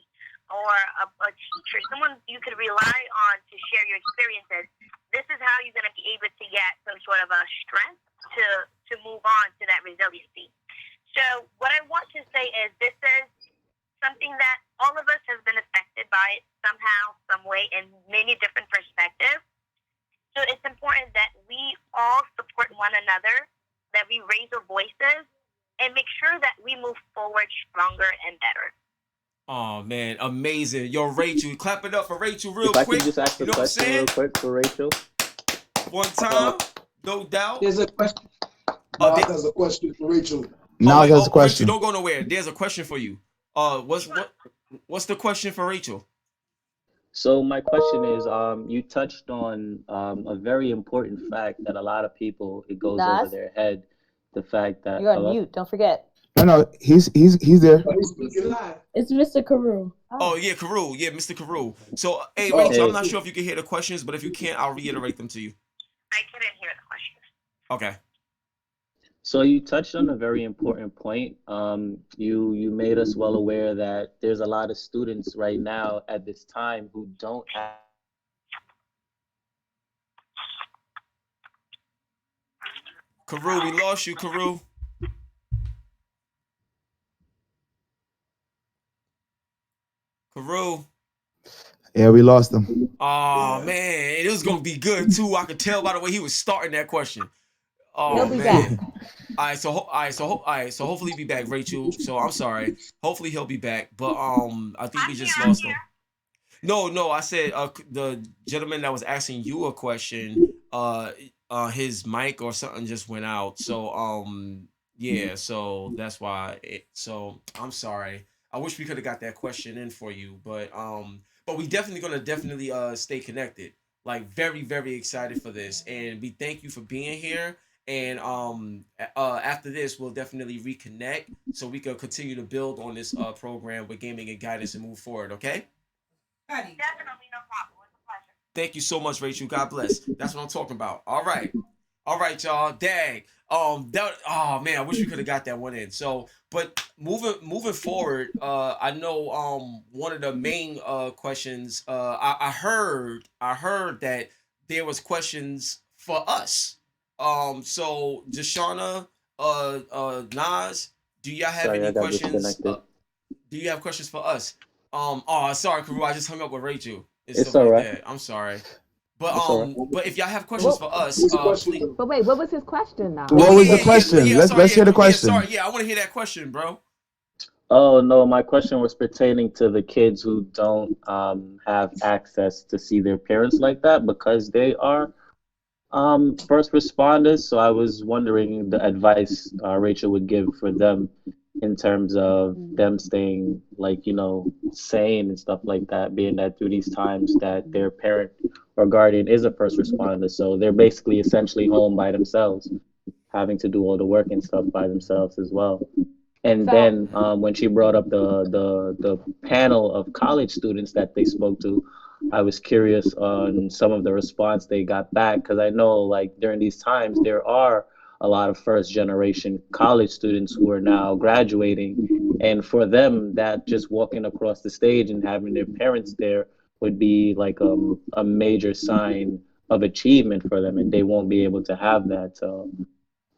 or a teacher, someone you could rely on to share your experiences. This is how you're going to be able to get some sort of a strength to move on to that resiliency. So what I want to say is this is something that all of us have been affected by it somehow, some way, in many different perspectives. So it's important that we all support one another, that we raise our voices, and make sure that we move forward stronger and better. Oh man, amazing. Yo, Rachel, clap it up for Rachel real If quick. I can just ask a question real quick for Rachel. One time, no doubt. There's a question. There's a question for Rachel. Now there's a question. Rachel, don't go nowhere. There's a question for you. What's the question for Rachel? So my question is, you touched on a very important fact that a lot of people, it goes over their head. The fact that you're on mute. Don't forget. No, he's there. It's Mr. Carew. Oh yeah, Carew. Yeah, Mr. Carew. So, hey, Rachel, I'm not sure if you can hear the questions, but if you can't, I'll reiterate them to you. I couldn't hear the question. Okay. So you touched on a very important point. You made us well aware that there's a lot of students right now at this time who don't have. Carew, we lost you, Carew. Carew. Yeah, we lost him. Oh man, it was gonna be good too. I could tell by the way he was starting that question. Oh He'll be man. back. All right, so hopefully he'll be back, Rachel. So I'm sorry. Hopefully he'll be back. But I think we just lost him. No, I said the gentleman that was asking you a question, his mic or something just went out. So yeah, so that's why so I'm sorry. I wish we could have got that question in for you, but we definitely stay connected. Like very, very excited for this, and we thank you for being here. And after this, we'll definitely reconnect so we can continue to build on this program with gaming and guidance and move forward. Okay? Definitely, no problem. It's a pleasure. Thank you so much, Rachel. God bless. That's what I'm talking about. All right, y'all. Dang. Oh man, I wish we could have got that one in. So, but moving forward, I know one of the main questions I heard that there was questions for us. So Jashana, Nas, do y'all have any questions? Do you have questions for us? Sorry, Carew, I just hung up with Rachel. It's all right. There. I'm sorry. But if y'all have questions for us, please. But wait, what was his question now? What was the question? Let's hear the question. I want to hear that question, bro. Oh no, my question was pertaining to the kids who don't have access to see their parents like that because they are first responders. So I was wondering the advice Rachel would give for them in terms of them staying like, sane and stuff like that, being that through these times that their parent or guardian is a first responder. So they're basically essentially home by themselves, having to do all the work and stuff by themselves as well. And So then when she brought up the panel of college students that they spoke to, I was curious on some of the response they got back because I know like during these times there are a lot of first generation college students who are now graduating, and for them that just walking across the stage and having their parents there would be like a major sign of achievement for them, and they won't be able to have that. So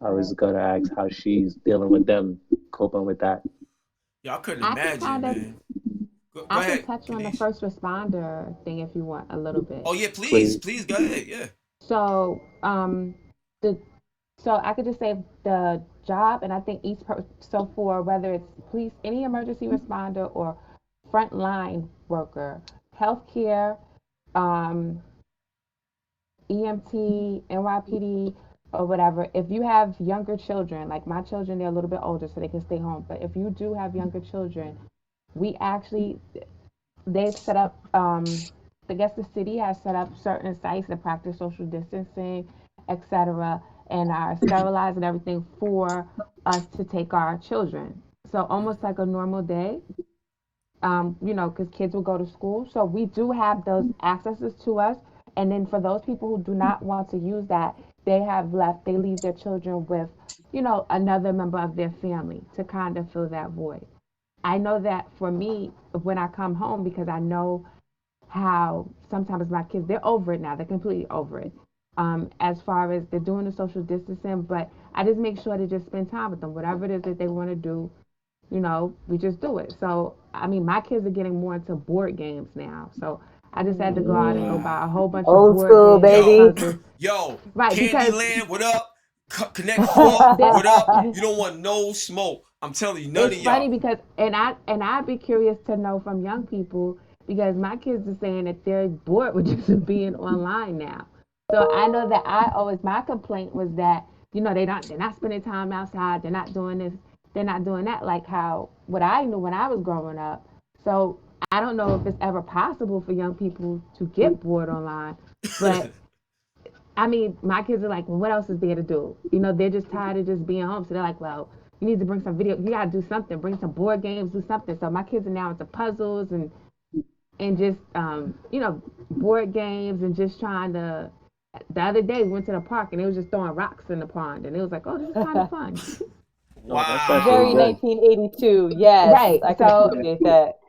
I was gonna ask how she's dealing with them, coping with that. Yeah, I couldn't I can imagine, kind of man. Go I can ahead, touch on the Kadesh. first responder thing if you want a little bit. Oh yeah, please, Please. please go ahead. Yeah. So the so I could just say the job, and I think so for whether it's police, any emergency responder or frontline worker, healthcare, um, EMT, NYPD, or whatever, if you have younger children, like my children, they're a little bit older, so they can stay home. But if you do have younger children, we actually they've set up I guess the city has set up certain sites that practice social distancing, etc., and are sterilizing everything for us to take our children. So almost like a normal day, because kids will go to school. So we do have those accesses to us. And then for those people who do not want to use that, they leave their children with, another member of their family to kind of fill that void. I know that for me, when I come home, because I know how sometimes my kids, they're over it now. They're completely over it. As far as they're doing the social distancing, but I just make sure to just spend time with them. Whatever it is that they want to do, we just do it. So, I mean, my kids are getting more into board games now. So I just had to go out and go buy a whole bunch of Old board school, games and baby. puzzles. Yo, Right, because Candyland, what up? Connect Four, what up? You don't want no smoke. I'm telling you, none it's of funny y'all. because I'd be curious to know from young people because my kids are saying that they're bored with just being online now. So I know that my complaint was that they're not spending time outside, they're not doing this, they're not doing that like how what I knew when I was growing up. So I don't know if it's ever possible for young people to get bored online, but I mean, my kids are like, well, what else is there to do? They're just tired of just being home. So they're like, well, you need to bring some video. You got to do something. Bring some board games, do something. So my kids are now into puzzles and just, board games and just trying to. The other day, we went to the park and they was just throwing rocks in the pond. And it was like, oh, this is kind of fun. Oh, that's actually Very Wow. good. 1982. Yes, Right. I can So appreciate that.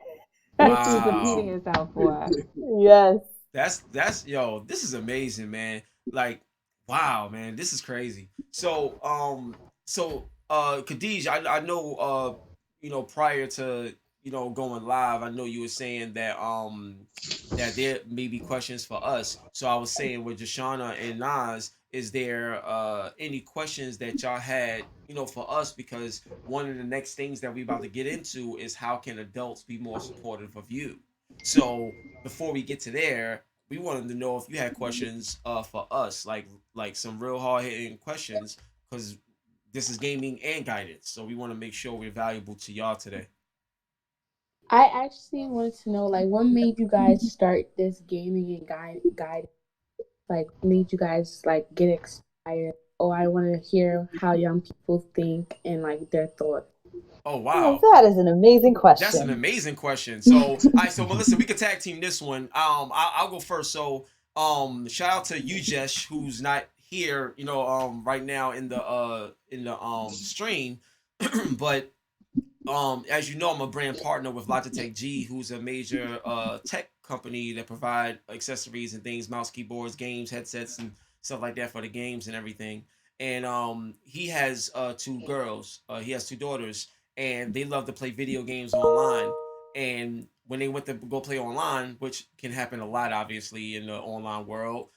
history is Wow. repeating itself for us. Yes. That's yo, this is amazing, man. Like, wow, man, this is crazy. Khadij, I know prior to going live, I know you were saying that there may be questions for us. So I was saying with Jashana and Nas, is there any questions that y'all had, for us? Because one of the next things that we about to get into is how can adults be more supportive of you. So before we get to there, we wanted to know if you had questions for us, like some real hard hitting questions, because this is gaming and guidance. So we want to make sure we're valuable to y'all today. I actually wanted to know, like, what made you guys start this gaming and guide? Like, made you guys like get inspired? Oh, I want to hear how young people think and like their thoughts. Oh Oh, wow. that is an amazing That's an question. amazing question. So, all right, so Melissa, we could tag team this one. I'll go first. So, shout out to Ujesh, who's not here, right now in the stream, but as you know, I'm a brand partner with Logitech G, who's a major tech company that provide accessories and things, mouse, keyboards, games, headsets, and stuff like that for the games and everything. And he has two girls. He has two daughters, and they love to play video games online. And when they went to go play online, which can happen a lot, obviously, in the online world,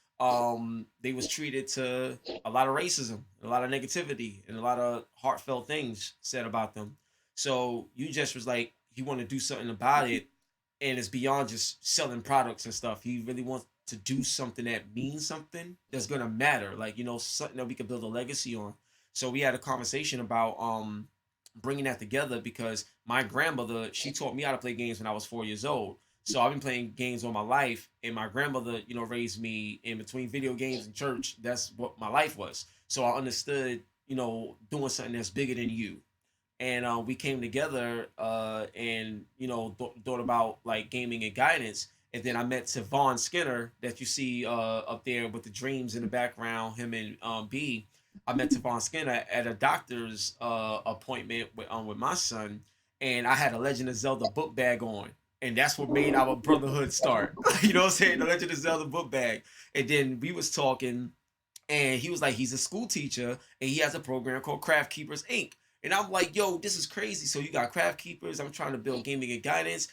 they was treated to a lot of racism, a lot of negativity, and a lot of heartfelt things said about them. So you just was like, you want to do something about it, and it's beyond just selling products and stuff. You really want to do something that means something that's gonna matter, like, you know, something that we could build a legacy on. So we had a conversation about bringing that together, because my grandmother, she taught me how to play games when I was 4 years old. So I've been playing games all my life, and my grandmother, you know, raised me in between video games and church. That's what my life was. So I understood, you know, doing something that's bigger than you. And we came together and, you know, thought about like gaming and guidance. And then I met Savon Skinner that you see up there with the dreams in the background, him and B. I met Savon Skinner at a doctor's appointment with my son, and I had a Legend of Zelda book bag on. And that's what made our brotherhood start. You know what I'm saying? The Legend of Zelda book bag. And then we was talking, and he was like, he's a school teacher, and he has a program called Craft Keepers Inc. And I'm like, yo, this is crazy. So you got Craft Keepers. I'm trying to build gaming and guidance.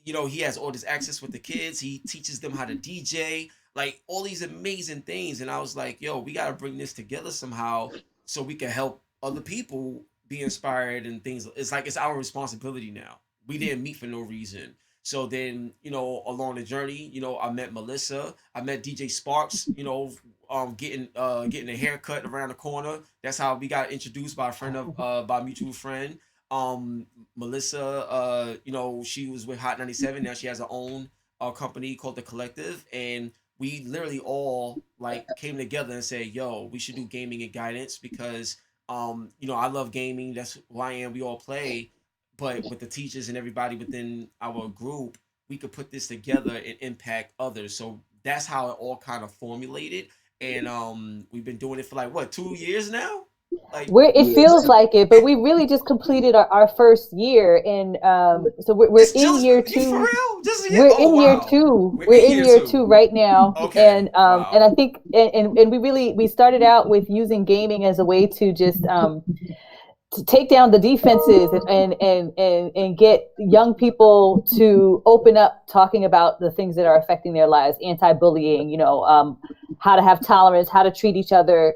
You know, he has all this access with the kids. He teaches them how to DJ, like all these amazing things. And I was like, yo, we got to bring this together somehow so we can help other people be inspired and things. It's like, it's our responsibility now. We didn't meet for no reason. So then, you know, along the journey, you know, I met Melissa, I met DJ Sparks, you know, getting a haircut around the corner. That's how we got introduced by a friend of by a mutual friend. Melissa, you know, she was with Hot 97. Now she has her own company called The Collective, and we literally all like came together and said, yo, we should do gaming and guidance, because you know, I love gaming. That's who I am. We all play. But with the teachers and everybody within our group, we could put this together and impact others. So that's how it all kind of formulated. And we've been doing it for like, what, 2 years now? Like, it feels like it, but we really just completed our first year, and so we're in year 2. For real? We're in year 2. We're in year 2 right now. Okay. And and I think and we started out with using gaming as a way to just to take down the defenses and get young people to open up, talking about the things that are affecting their lives, anti-bullying, you know, how to have tolerance, how to treat each other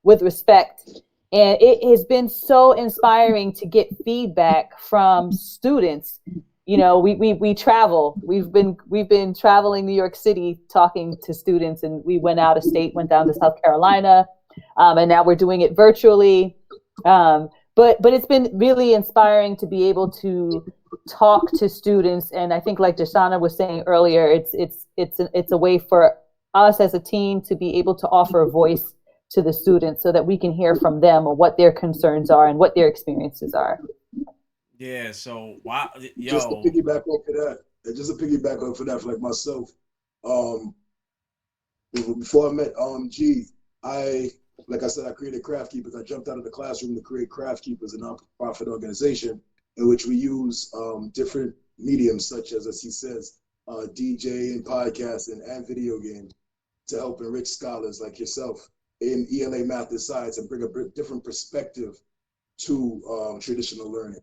with respect. And it has been so inspiring to get feedback from students. You know, we travel. We've been traveling New York City talking to students, and we went out of state, went down to South Carolina, and now we're doing it virtually. But it's been really inspiring to be able to talk to students. And I think, like Deshauna was saying earlier, it's a way for us as a team to be able to offer a voice to the students so that we can hear from them or what their concerns are and what their experiences are. Yeah, so wow, yo. Just to piggyback off of that, for like myself, before I met G, like I said, I created Craft Keepers. I jumped out of the classroom to create Craft Keepers, a nonprofit organization in which we use different mediums, such as he says, DJ and podcasting and video games, to help enrich scholars like yourself in ELA math and science and bring a different perspective to traditional learning.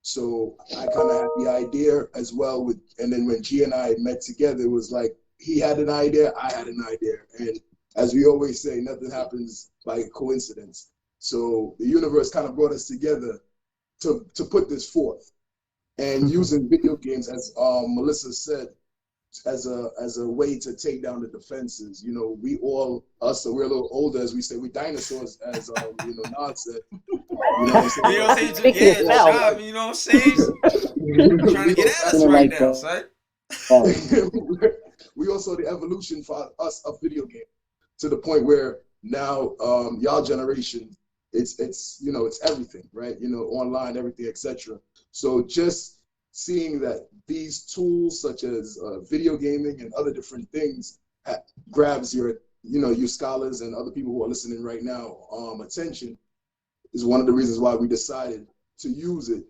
So I kind of had the idea as well and then when G and I met together, it was like he had an idea, I had an idea, and as we always say, nothing happens by coincidence. So the universe kind of brought us together to put this forth, and using video games, as Melissa said, as a way to take down the defenses. You know, we're a little older, as we say, we dinosaurs, as you know, Nod said. You know what I'm saying? You know what I'm saying? Trying to get at us right now, son. We also the evolution for us of video game, to the point where now y'all generation, it's you know, it's everything, right? You know, online, everything, etc. So just seeing that these tools such as video gaming and other different things grabs your, you know, you scholars and other people who are listening right now attention, is one of the reasons why we decided to use it,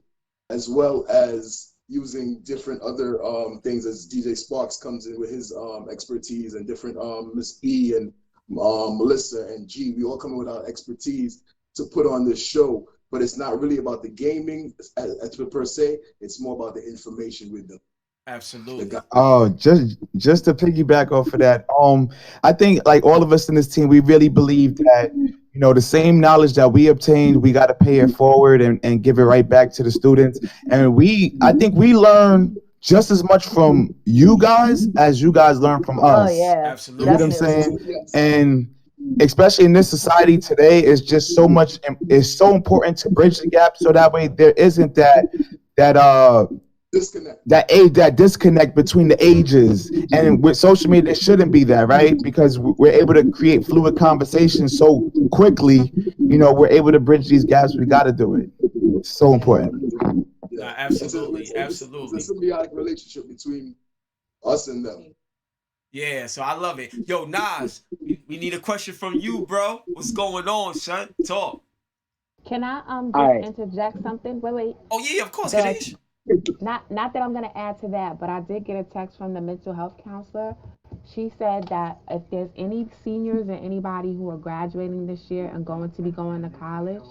as well as using different other things, as DJ Sparks comes in with his expertise, and different Miss B and Melissa and G, we all come in with our expertise to put on this show. But it's not really about the gaming per se. It's more about the information with them. Absolutely. Oh, just to piggyback off of that, I think like all of us in this team, we really believe that, you you know, the same knowledge that we obtained, we got to pay it forward and give it right back to the students. And I think we learn just as much from you guys as you guys learn from us. Oh yeah, Absolutely. You get what I'm saying? And especially in this society today, it's just so much. It's so important to bridge the gap, so that way there isn't that disconnect between the ages. And with social media, there shouldn't be that, right? Because we're able to create fluid conversations so quickly. You know, we're able to bridge these gaps. We got to do it. It's so important. Absolutely, absolutely. It's a symbiotic relationship between us and them. Yeah, so I love it. Yo, Nas, we need a question from you, bro. What's going on, son? Talk. Can I just interject something? Wait. Oh yeah, of course, Kadesh. Not that I'm gonna add to that, but I did get a text from the mental health counselor. She said that if there's any seniors or anybody who are graduating this year and going to be going to college,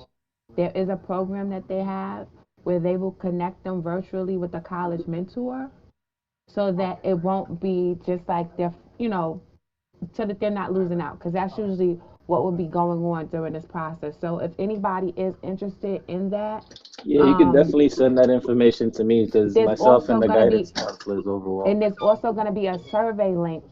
there is a program that they have where they will connect them virtually with a college mentor, so that it won't be just like they're, so that they're not losing out, because that's usually what will be going on during this process. So if anybody is interested in that, yeah, you can definitely send that information to me, because myself and the guidance counselors overall. And there's also going to be a survey link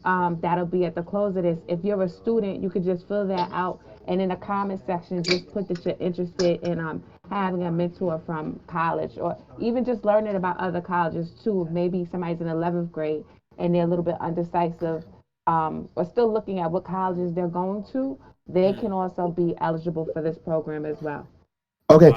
that'll be at the close of this. If you're a student, you could just fill that out, and in the comment section, just put that you're interested in having a mentor from college, or even just learning about other colleges too. Maybe somebody's in 11th grade and they're a little bit undecisive, or still looking at what colleges they're going to. They can also be eligible for this program as well. Okay.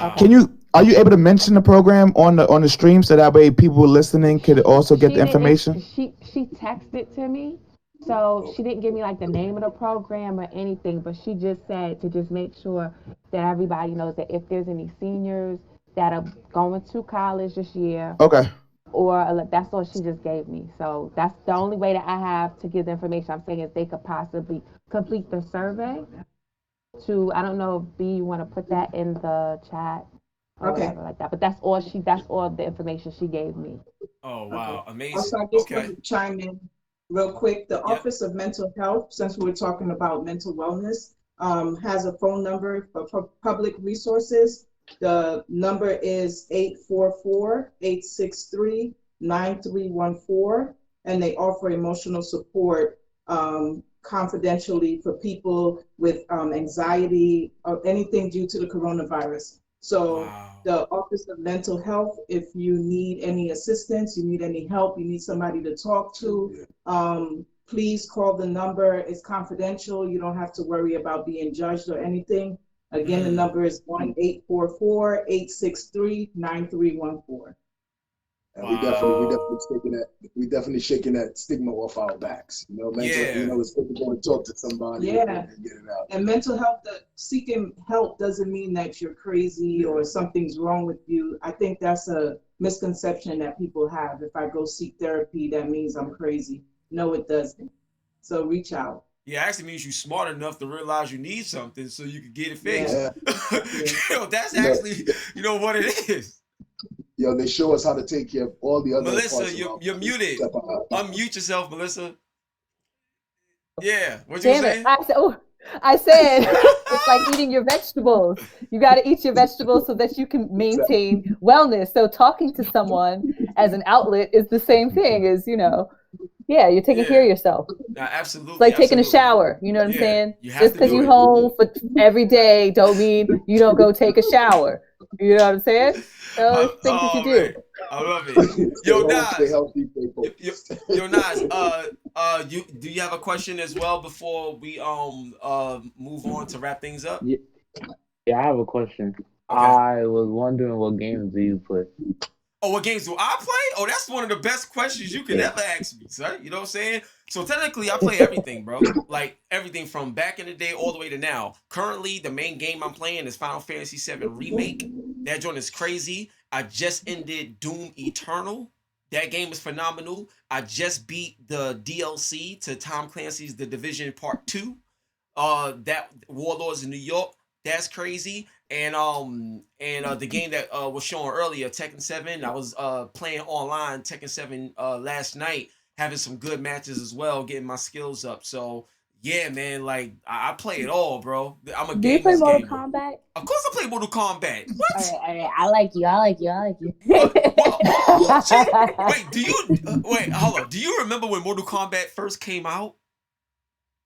Are you able to mention the program on the stream, so that way people listening could also get the information? She texted to me, so she didn't give me like the name of the program or anything, but she just said to just make sure that everybody knows that if there's any seniors that are going to college this year, okay, or that's all she just gave me. So that's the only way that I have to give the information. I'm saying is they could possibly complete the survey. I don't know if B, you want to put that in the chat or whatever like that, but that's all the information she gave me. Oh wow, amazing. Also, I just want to chime in real quick. The Office of Mental Health, since we're talking about mental wellness, has a phone number for public resources. The number is 844-863-9314, and they offer emotional support confidentially for people with anxiety or anything due to the coronavirus. So the Office of Mental Health, if you need any assistance, you need any help, you need somebody to talk to, please call the number. It's confidential. You don't have to worry about being judged or anything. Again, the number is 1-844-863-9314. And we definitely shaking that stigma off our backs. You know, it's difficult to talk to somebody and get it out. And mental health, seeking help doesn't mean that you're crazy or something's wrong with you. I think that's a misconception that people have. If I go seek therapy, that means I'm crazy. No, it doesn't. So reach out. Yeah, actually means you're smart enough to realize you need something so you can get it fixed. That's actually, what it is. Yo, they show us how to take care of all the other Melissa, you're muted. Unmute yourself, Melissa. Yeah, what you saying? I said it's like eating your vegetables. You got to eat your vegetables so that you can maintain wellness. So talking to someone as an outlet is the same thing as, you're taking care of yourself. Absolutely. It's like taking a shower. You know what I'm saying? Just because you're home for every day don't mean you don't go take a shower. You know what I'm saying? So things that you do. Man. I love it. Yo, Nas. Do you have a question as well before we move on to wrap things up? Yeah, I have a question. Okay. I was wondering, what games do you play? Oh, what games do I play? Oh, that's one of the best questions you could ever ask me, son. You know what I'm saying? So technically, I play everything, bro. Like everything from back in the day all the way to now. Currently, the main game I'm playing is Final Fantasy VII Remake. That joint is crazy. I just ended Doom Eternal. That game is phenomenal. I just beat the DLC to Tom Clancy's The Division Part 2. That Warlords in New York. That's crazy. And the game that was shown earlier, Tekken 7, I was playing online Tekken 7 last night, having some good matches as well, getting my skills up. So Yeah, man. Like I play it all, bro. I'm a Do you play gamer's Mortal gamer. Kombat? Of course, I play Mortal Kombat. What? All right. I like you. I like you. I like you. Wait, do you wait? Hold on. Do you remember when Mortal Kombat first came out?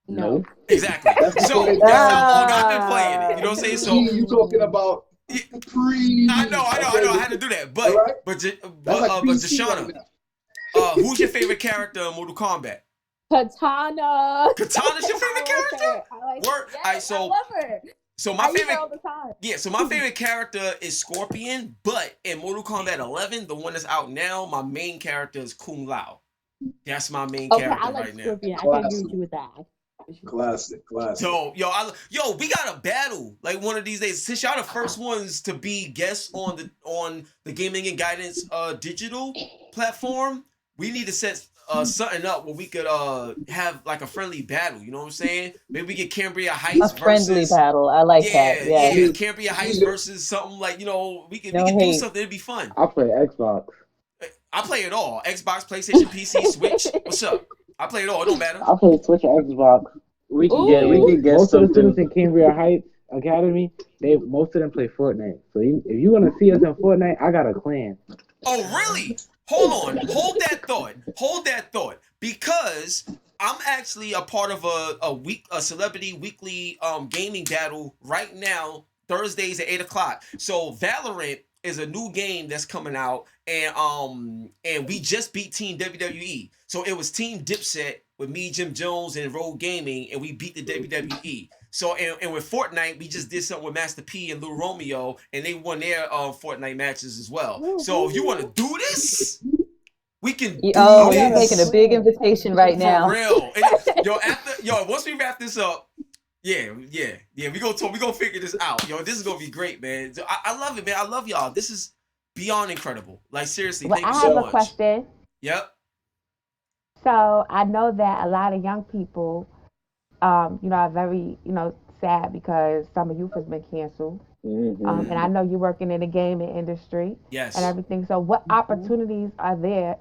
No. Exactly. That's So before they that's how long died. I've been playing it. You know what I'm saying? So You talking about pre? I know. I had to do that. But All right? but That's like but PC right Deshauna, now. who's your favorite character in Mortal Kombat? Katana. Katana's your favorite character? I like Word. Yes, Alright, so I love her. so I my use her favorite all the time. yeah, so my favorite character is Scorpion, but in Mortal Kombat 11, the one that's out now, my main character is Kung Lao. That's my main Okay, character I like right now. Scorpion. I can agree with you with that. Classic. Yo, we got a battle like one of these days. Since y'all the first ones to be guests on the Gaming and Guidance digital platform, we need to set something up where we could have like a friendly battle. You know what I'm saying? Maybe we get Cambria Heights A friendly versus battle. I like that. Yeah. Cambria Heights versus something like we could No do hate. something. It'd be fun. I play Xbox. I play it all: Xbox, PlayStation, PC, Switch. What's up? I play it all. It don't matter. I play Switch and Xbox. We can get Most of the something. students in Cambria Heights Academy, most of them play Fortnite. So if you want to see us in Fortnite, I got a clan. Oh, really? Hold on. Hold that thought. Because I'm actually a part of a celebrity weekly gaming battle right now, Thursdays at 8:00. So Valorant is a new game that's coming out, and we just beat Team WWE. So it was Team Dipset with me, Jim Jones, and Rogue Gaming, and we beat the WWE. So and with Fortnite, we just did something with Master P and Lil Romeo, and they won their Fortnite matches as well. So if you want to do this, we can. Oh, you're making a big invitation right now. For real. And, once we wrap this up, we gonna figure this out. Yo, this is gonna be great, man. I love it, man. I love y'all. This is beyond incredible. Like seriously, Well, thank you I so have much. a question. Yep. So I know that a lot of young people, are very, sad because Summer Youth has been canceled. And I know you're working in the gaming industry Yes. and everything. So what opportunities are there?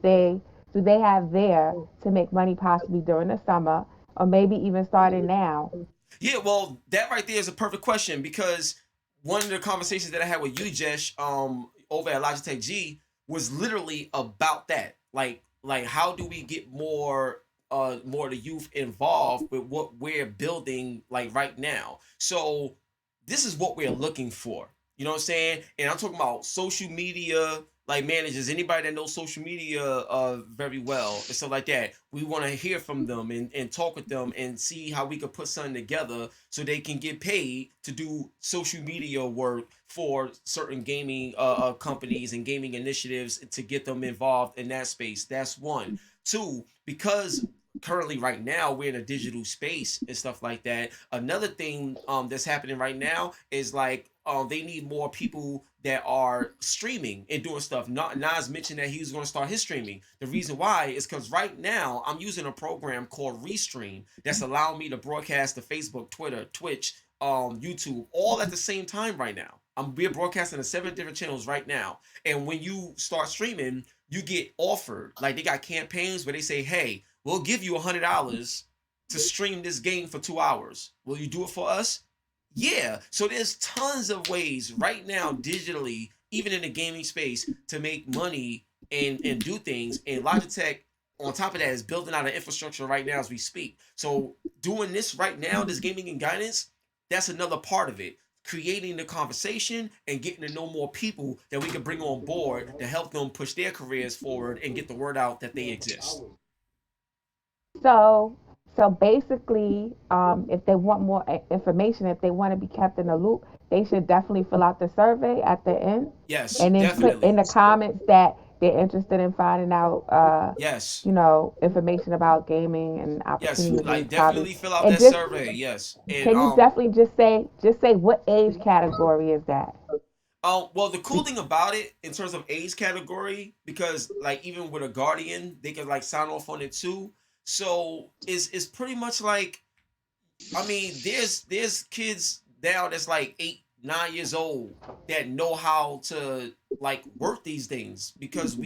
Do they have there to make money possibly during the summer or maybe even starting now? Yeah, well, that right there is a perfect question because one of the conversations that I had with you, Jesh, over at Logitech G, was literally about that. Like how do we get more of the youth involved with what we're building like right now? So this is what we're looking for. You know what I'm saying? And I'm talking about social media, like managers, anybody that knows social media very well and stuff like that. We want to hear from them and talk with them and see how we could put something together so they can get paid to do social media work for certain gaming companies and gaming initiatives to get them involved in that space. That's one. Two, because currently right now we're in a digital space and stuff like that. Another thing that's happening right now is like they need more people that are streaming and doing stuff. Nas mentioned that he was going to start his streaming. The reason why is because right now I'm using a program called Restream that's allowing me to broadcast to Facebook, Twitter, Twitch, YouTube, all at the same time right now. We're broadcasting to 7 different channels right now. And when you start streaming, you get offered, like they got campaigns where they say, hey, we'll give you $100 to stream this game for 2 hours. Will you do it for us? Yeah. So there's tons of ways right now digitally, even in the gaming space, to make money and do things. And Logitech, on top of that, is building out an infrastructure right now as we speak. So doing this right now, this gaming and guidance, that's another part of it. Creating the conversation and getting to know more people that we can bring on board to help them push their careers forward and get the word out that they exist. So basically, if they want more information, if they want to be kept in the loop, they should definitely fill out the survey at the end. Yes, and then definitely. put in the comments that they're interested in finding out, yes, information about gaming and yes, opportunities. like definitely fill out And that just- survey. Yes, and Can you definitely just say what age category is that? well, the cool thing about it in terms of age category, because like even with a guardian, they can like sign off on it too. So it's pretty much like, I mean, there's kids now that's like 8, 9 years old that know how to like work these things because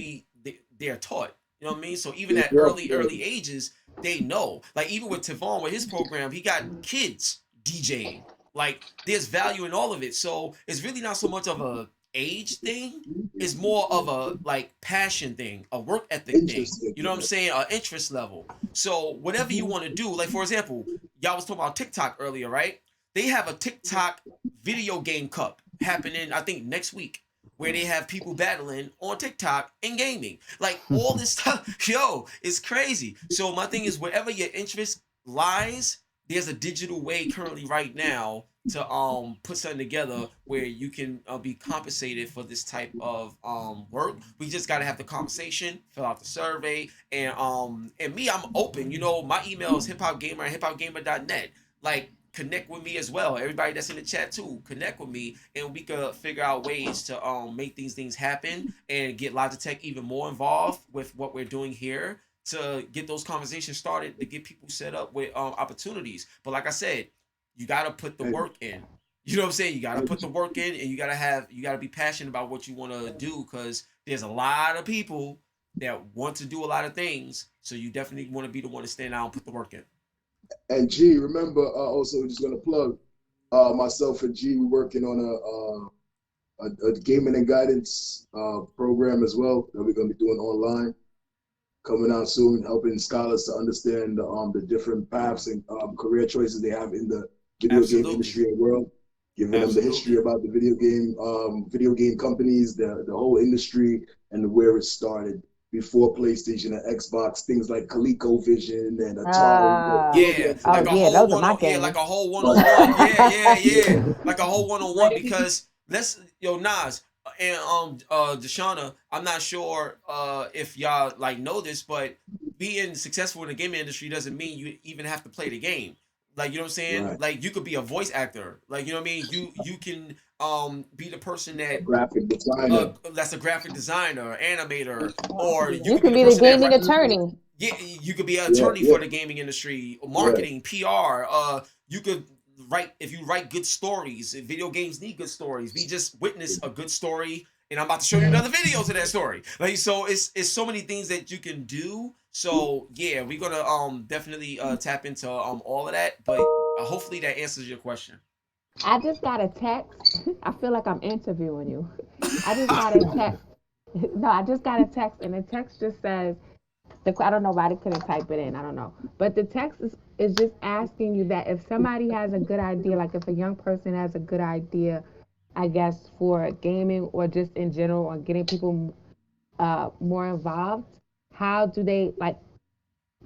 they're taught. You know what I mean? So even at early ages, they know. Like even with Tavon with his program, he got kids DJing. Like there's value in all of it. So it's really not so much of a age thing. It's more of a like passion thing, a work ethic thing. You know what I'm saying? An interest level. So whatever you want to do, like for example, y'all was talking about TikTok earlier, right? They have a TikTok video game cup happening, I think next week, where they have people battling on TikTok and gaming. Like all this stuff, yo, it's crazy. So my thing is, wherever your interest lies, there's a digital way currently right now to put something together where you can be compensated for this type of work. We just got to have the conversation, fill out the survey, and me, I'm open. You know, my email is hiphopgamer at hiphopgamer.net. Like, connect with me as well. Everybody that's in the chat too, connect with me, and we could figure out ways to make these things happen and get Logitech even more involved with what we're doing here to get those conversations started, to get people set up with opportunities. But like I said, you got to put the work in. You know what I'm saying? You got to put the work in, and you got to be passionate about what you want to do, because there's a lot of people that want to do a lot of things. So you definitely want to be the one to stand out and put the work in. And G, remember, also just gonna plug myself and G. We're working on a gaming and guidance program as well that we're gonna be doing online, coming out soon, helping scholars to understand the different paths and career choices they have in the video game industry and world, giving them the history about the video game companies, the whole industry, and where it started before PlayStation and Xbox, things like ColecoVision and Atari. Like a whole one-on-one. Yeah. Like a whole one-on-one, because Nas and Deshauna, I'm not sure if y'all like know this, but being successful in the gaming industry doesn't mean you even have to play the game. Like, you know what I'm saying? Right. Like, you could be a voice actor. Like, you know what I mean? You can be the person that graphic designer. That's a graphic designer, animator, or You can be the gaming attorney. Yeah, you could be an attorney for the gaming industry, marketing, PR. You could write, if you write good stories. Video games need good stories. We just witnessed a good story, and I'm about to show you another video to that story. Like, so it's so many things that you can do. So yeah, we're gonna definitely tap into all of that. But hopefully that answers your question. I just got a text. I feel like I'm interviewing you. I just got a text. No, I just got a text, and the text just says, I don't know why they couldn't type it in. I don't know. But the text is just asking you that if somebody has a good idea, like if a young person has a good idea, I guess, for gaming or just in general, or getting people more involved, how do they, like,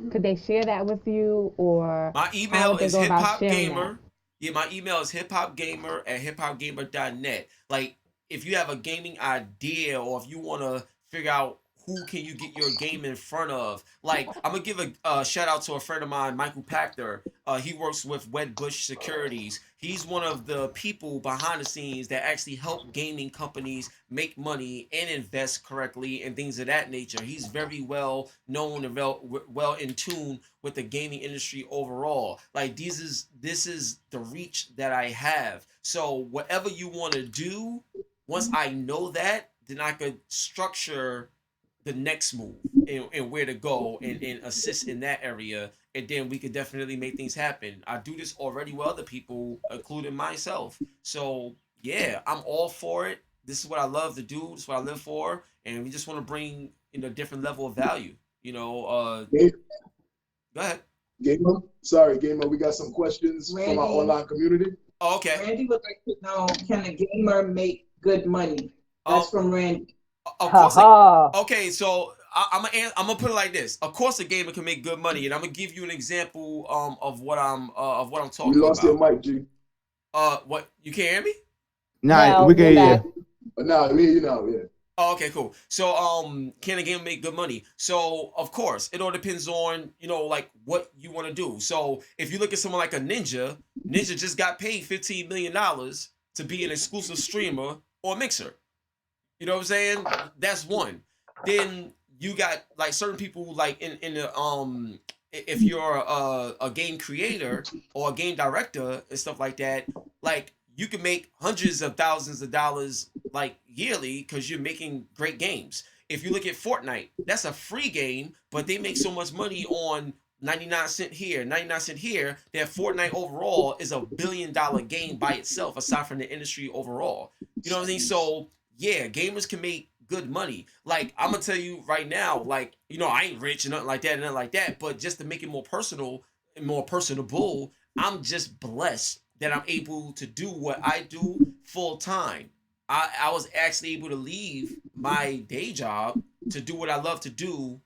could they share that with you, or my email is HipHopGamer. Yeah, my email is hiphopgamer at hiphopgamer.net. Like, if you have a gaming idea, or if you want to figure out who can you get your game in front of, like, I'm gonna give a shout out to a friend of mine, Michael Pachter. He works with Wedbush Securities. He's one of the people behind the scenes that actually help gaming companies make money and invest correctly and things of that nature. He's very well known and well in tune with the gaming industry overall. Like, this is the reach that I have. So whatever you want to do, once I know that, then I could structure the next move and where to go and assist in that area, and then we could definitely make things happen. I do this already with other people, including myself. So yeah, I'm all for it. This is what I love to do. This is what I live for, and we just want to bring in a different level of value. You know, go ahead. Gamer, we got some questions from our online community. Oh, okay. Randy would like to know, can a gamer make good money? That's from Randy. Of course. Okay, so I'm gonna put it like this. Of course, a gamer can make good money, and I'm gonna give you an example of what I'm talking about. You lost your mic, G. What, you can't hear me? Nah, we can hear you. Nah, we hear you now. Yeah. Oh, okay, cool. So, can a gamer make good money? So, of course, it all depends on, you know, like what you want to do. So, if you look at someone like a Ninja just got paid $15 million to be an exclusive streamer or mixer. You know what I'm saying? That's one. Then you got like certain people, like in the if you're a game creator or a game director and stuff like that, like you can make hundreds of thousands of dollars like yearly because you're making great games. if you look at Fortnite, that's a free game, but they make so much money on 99 cent here, 99 cent here, that Fortnite overall is $1 billion game by itself, aside from the industry overall. You know what I mean? So yeah, gamers can make good money. Like, I'm gonna tell you right now, like, you know, I ain't rich and nothing like that, but just to make it more personal and more personable, I'm just blessed that I'm able to do what I do full time. I was actually able to leave my day job to do what I love to do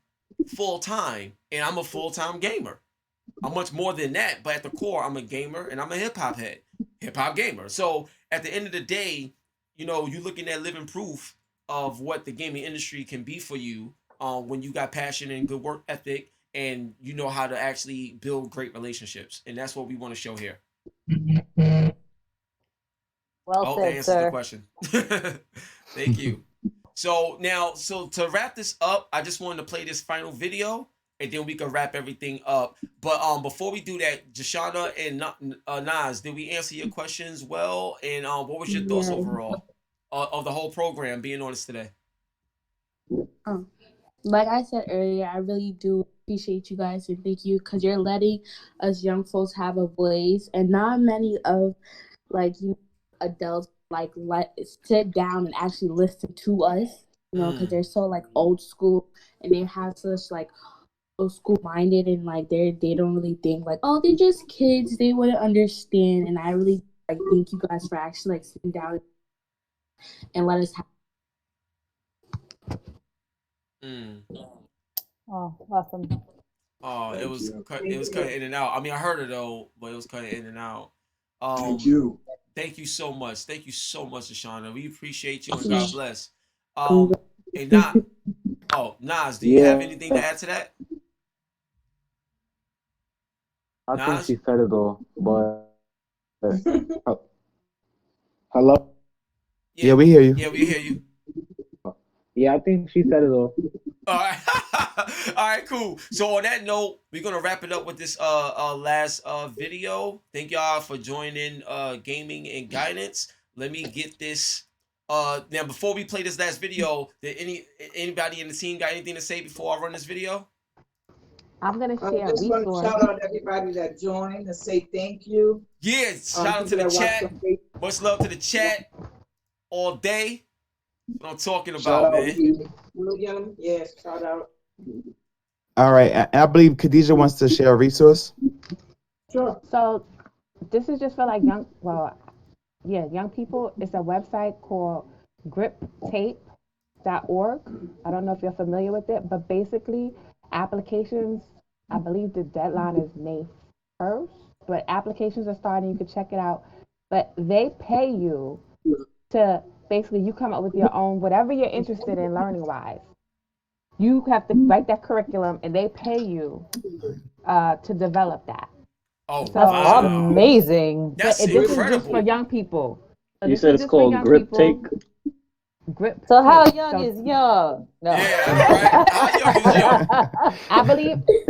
full time, and I'm a full time gamer. I'm much more than that, but at the core, I'm a gamer and I'm a hip hop head, hip hop gamer. So at the end of the day, you know, you're looking at living proof of what the gaming industry can be for you when you got passion and good work ethic, and you know how to actually build great relationships, and that's what we want to show here. Well That said, answers sir. the question. Thank you. So now, to wrap this up, I just wanted to play this final video, and then we can wrap everything up. But before we do that, Jashana and Nas, did we answer your questions well? And what was your thoughts overall of the whole program being on this today? Like I said earlier, I really do appreciate you guys and thank you because you're letting us young folks have a voice, and not many of adults sit down and actually listen to us, you know, because they're so old school and they have such old school minded, and they don't really think oh, they're just kids, they wouldn't understand. And I really thank you guys for actually sitting down and let us have. Oh, awesome. Oh, it was cutting in and out. I mean, I heard it though, but it was cutting in and out. Thank you. Thank you so much. Thank you so much, Ashana. We appreciate you, and God bless. And Nas, do you have anything to add to that? I think she said it all, but Hello? Yeah, we hear you. Yeah, we hear you. Yeah, I think she said it all. All right. All right, cool. So on that note, we're gonna wrap it up with this last video. Thank y'all for joining Gaming and Guidance. Let me get this. Now before we play this last video, did anybody in the team got anything to say before I run this video? I'm gonna share a just want to resource. shout out everybody that joined and say thank you. Yeah, shout out to the chat. Much love to the chat all day. That's what I'm talking about, man. William, yes, shout out. All right, I believe Khadijah wants to share a resource. Sure. So this is just for young people. It's a website called griptape.org. I don't know if you're familiar with it, but basically applications, I believe the deadline is May 1st, but applications are starting. You can check it out. But they pay you to basically, you come up with your own, whatever you're interested in learning wise. You have to write that curriculum, and they pay you to develop that. Oh, so, that's amazing. That's this incredible. is just for young people. So you said it's called Grip Tape? Grip. So how tape. young is young? No. Yeah, right. How young is young?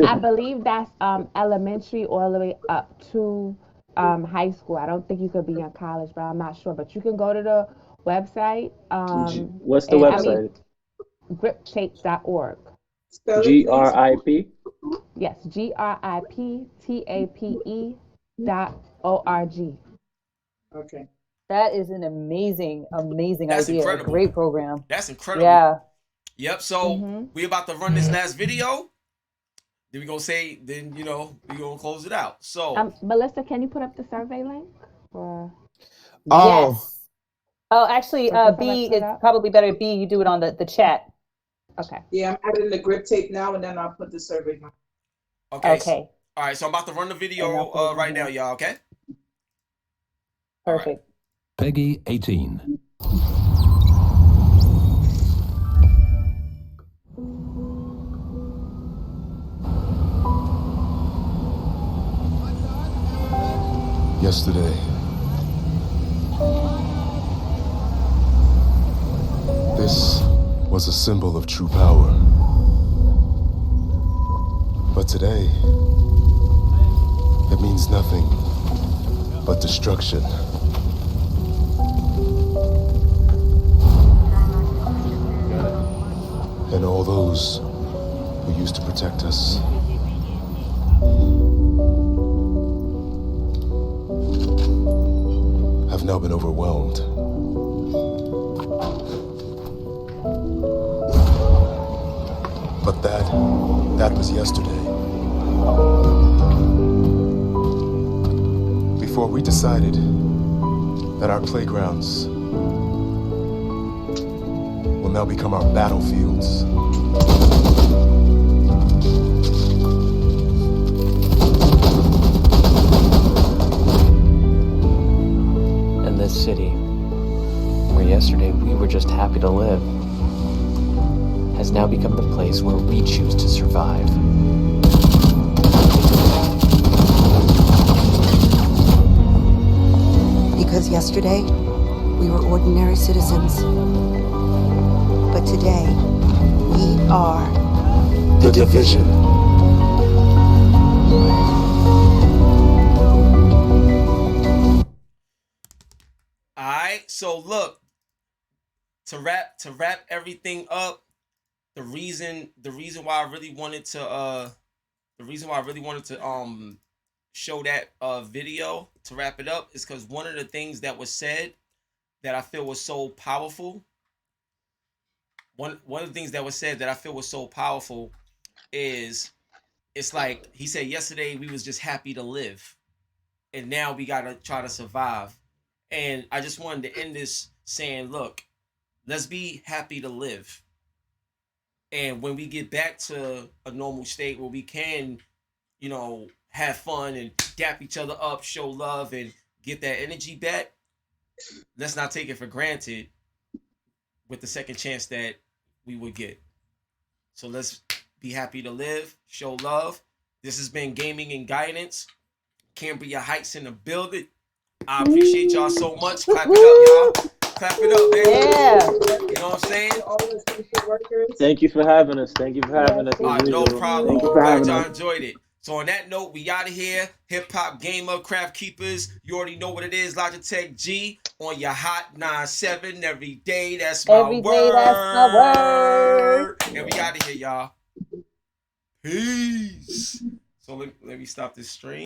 I believe that's elementary all the way up to high school. I don't think you could be in college, but I'm not sure. But you can go to the website. What's the website? Griptape.org. GRIP? Yes, GRIPTAPE.org. Okay. That is an amazing That's idea. incredible. A great program. That's incredible. Yeah. Yep. So we about to run this last video. Then we gonna say, then we gonna close it out. So Melissa, can you put up the survey link? Yes. Oh, actually, B is probably better. B, you do it on the chat. Okay. Yeah, I'm adding the grip tape now, and then I'll put the survey. Okay. All right. So I'm about to run the video right now, y'all. Okay. Perfect. Peggy 18. Yesterday, this was a symbol of true power. But today, it means nothing but destruction. And all those who used to protect us have now been overwhelmed. But that was yesterday. Before we decided that our playgrounds will now become our battlefields. And this city, where yesterday we were just happy to live, has now become the place where we choose to survive. Because yesterday, we were ordinary citizens. But today, we are The Division. Alright, so look, to wrap everything up, the reason why I really wanted to show that video to wrap it up is because one of the things that was said that I feel was so powerful. One of the things that was said that I feel was so powerful is, it's like he said yesterday we was just happy to live, and now we gotta try to survive. And I just wanted to end this saying, look, let's be happy to live. And when we get back to a normal state where we can, you know, have fun and dap each other up, show love, and get that energy back, let's not take it for granted with the second chance that we would get. So let's be happy to live, show love. This has been Gaming and Guidance. Cambria Heights in the building. I appreciate y'all so much. Clap it up, y'all. Clap it up, baby. Yeah. You know what I'm saying? Thank you for having us. Thank you for having us. No problem. Thank you for Glad having y'all us. enjoyed it. So on that note, we out of here. HipHopGamer, Craft Keepers. You already know what it is. Logitech G on your hot 9-7 every day. That's my Every day, that's my word. And we out of here, y'all. Peace. So let me stop this stream.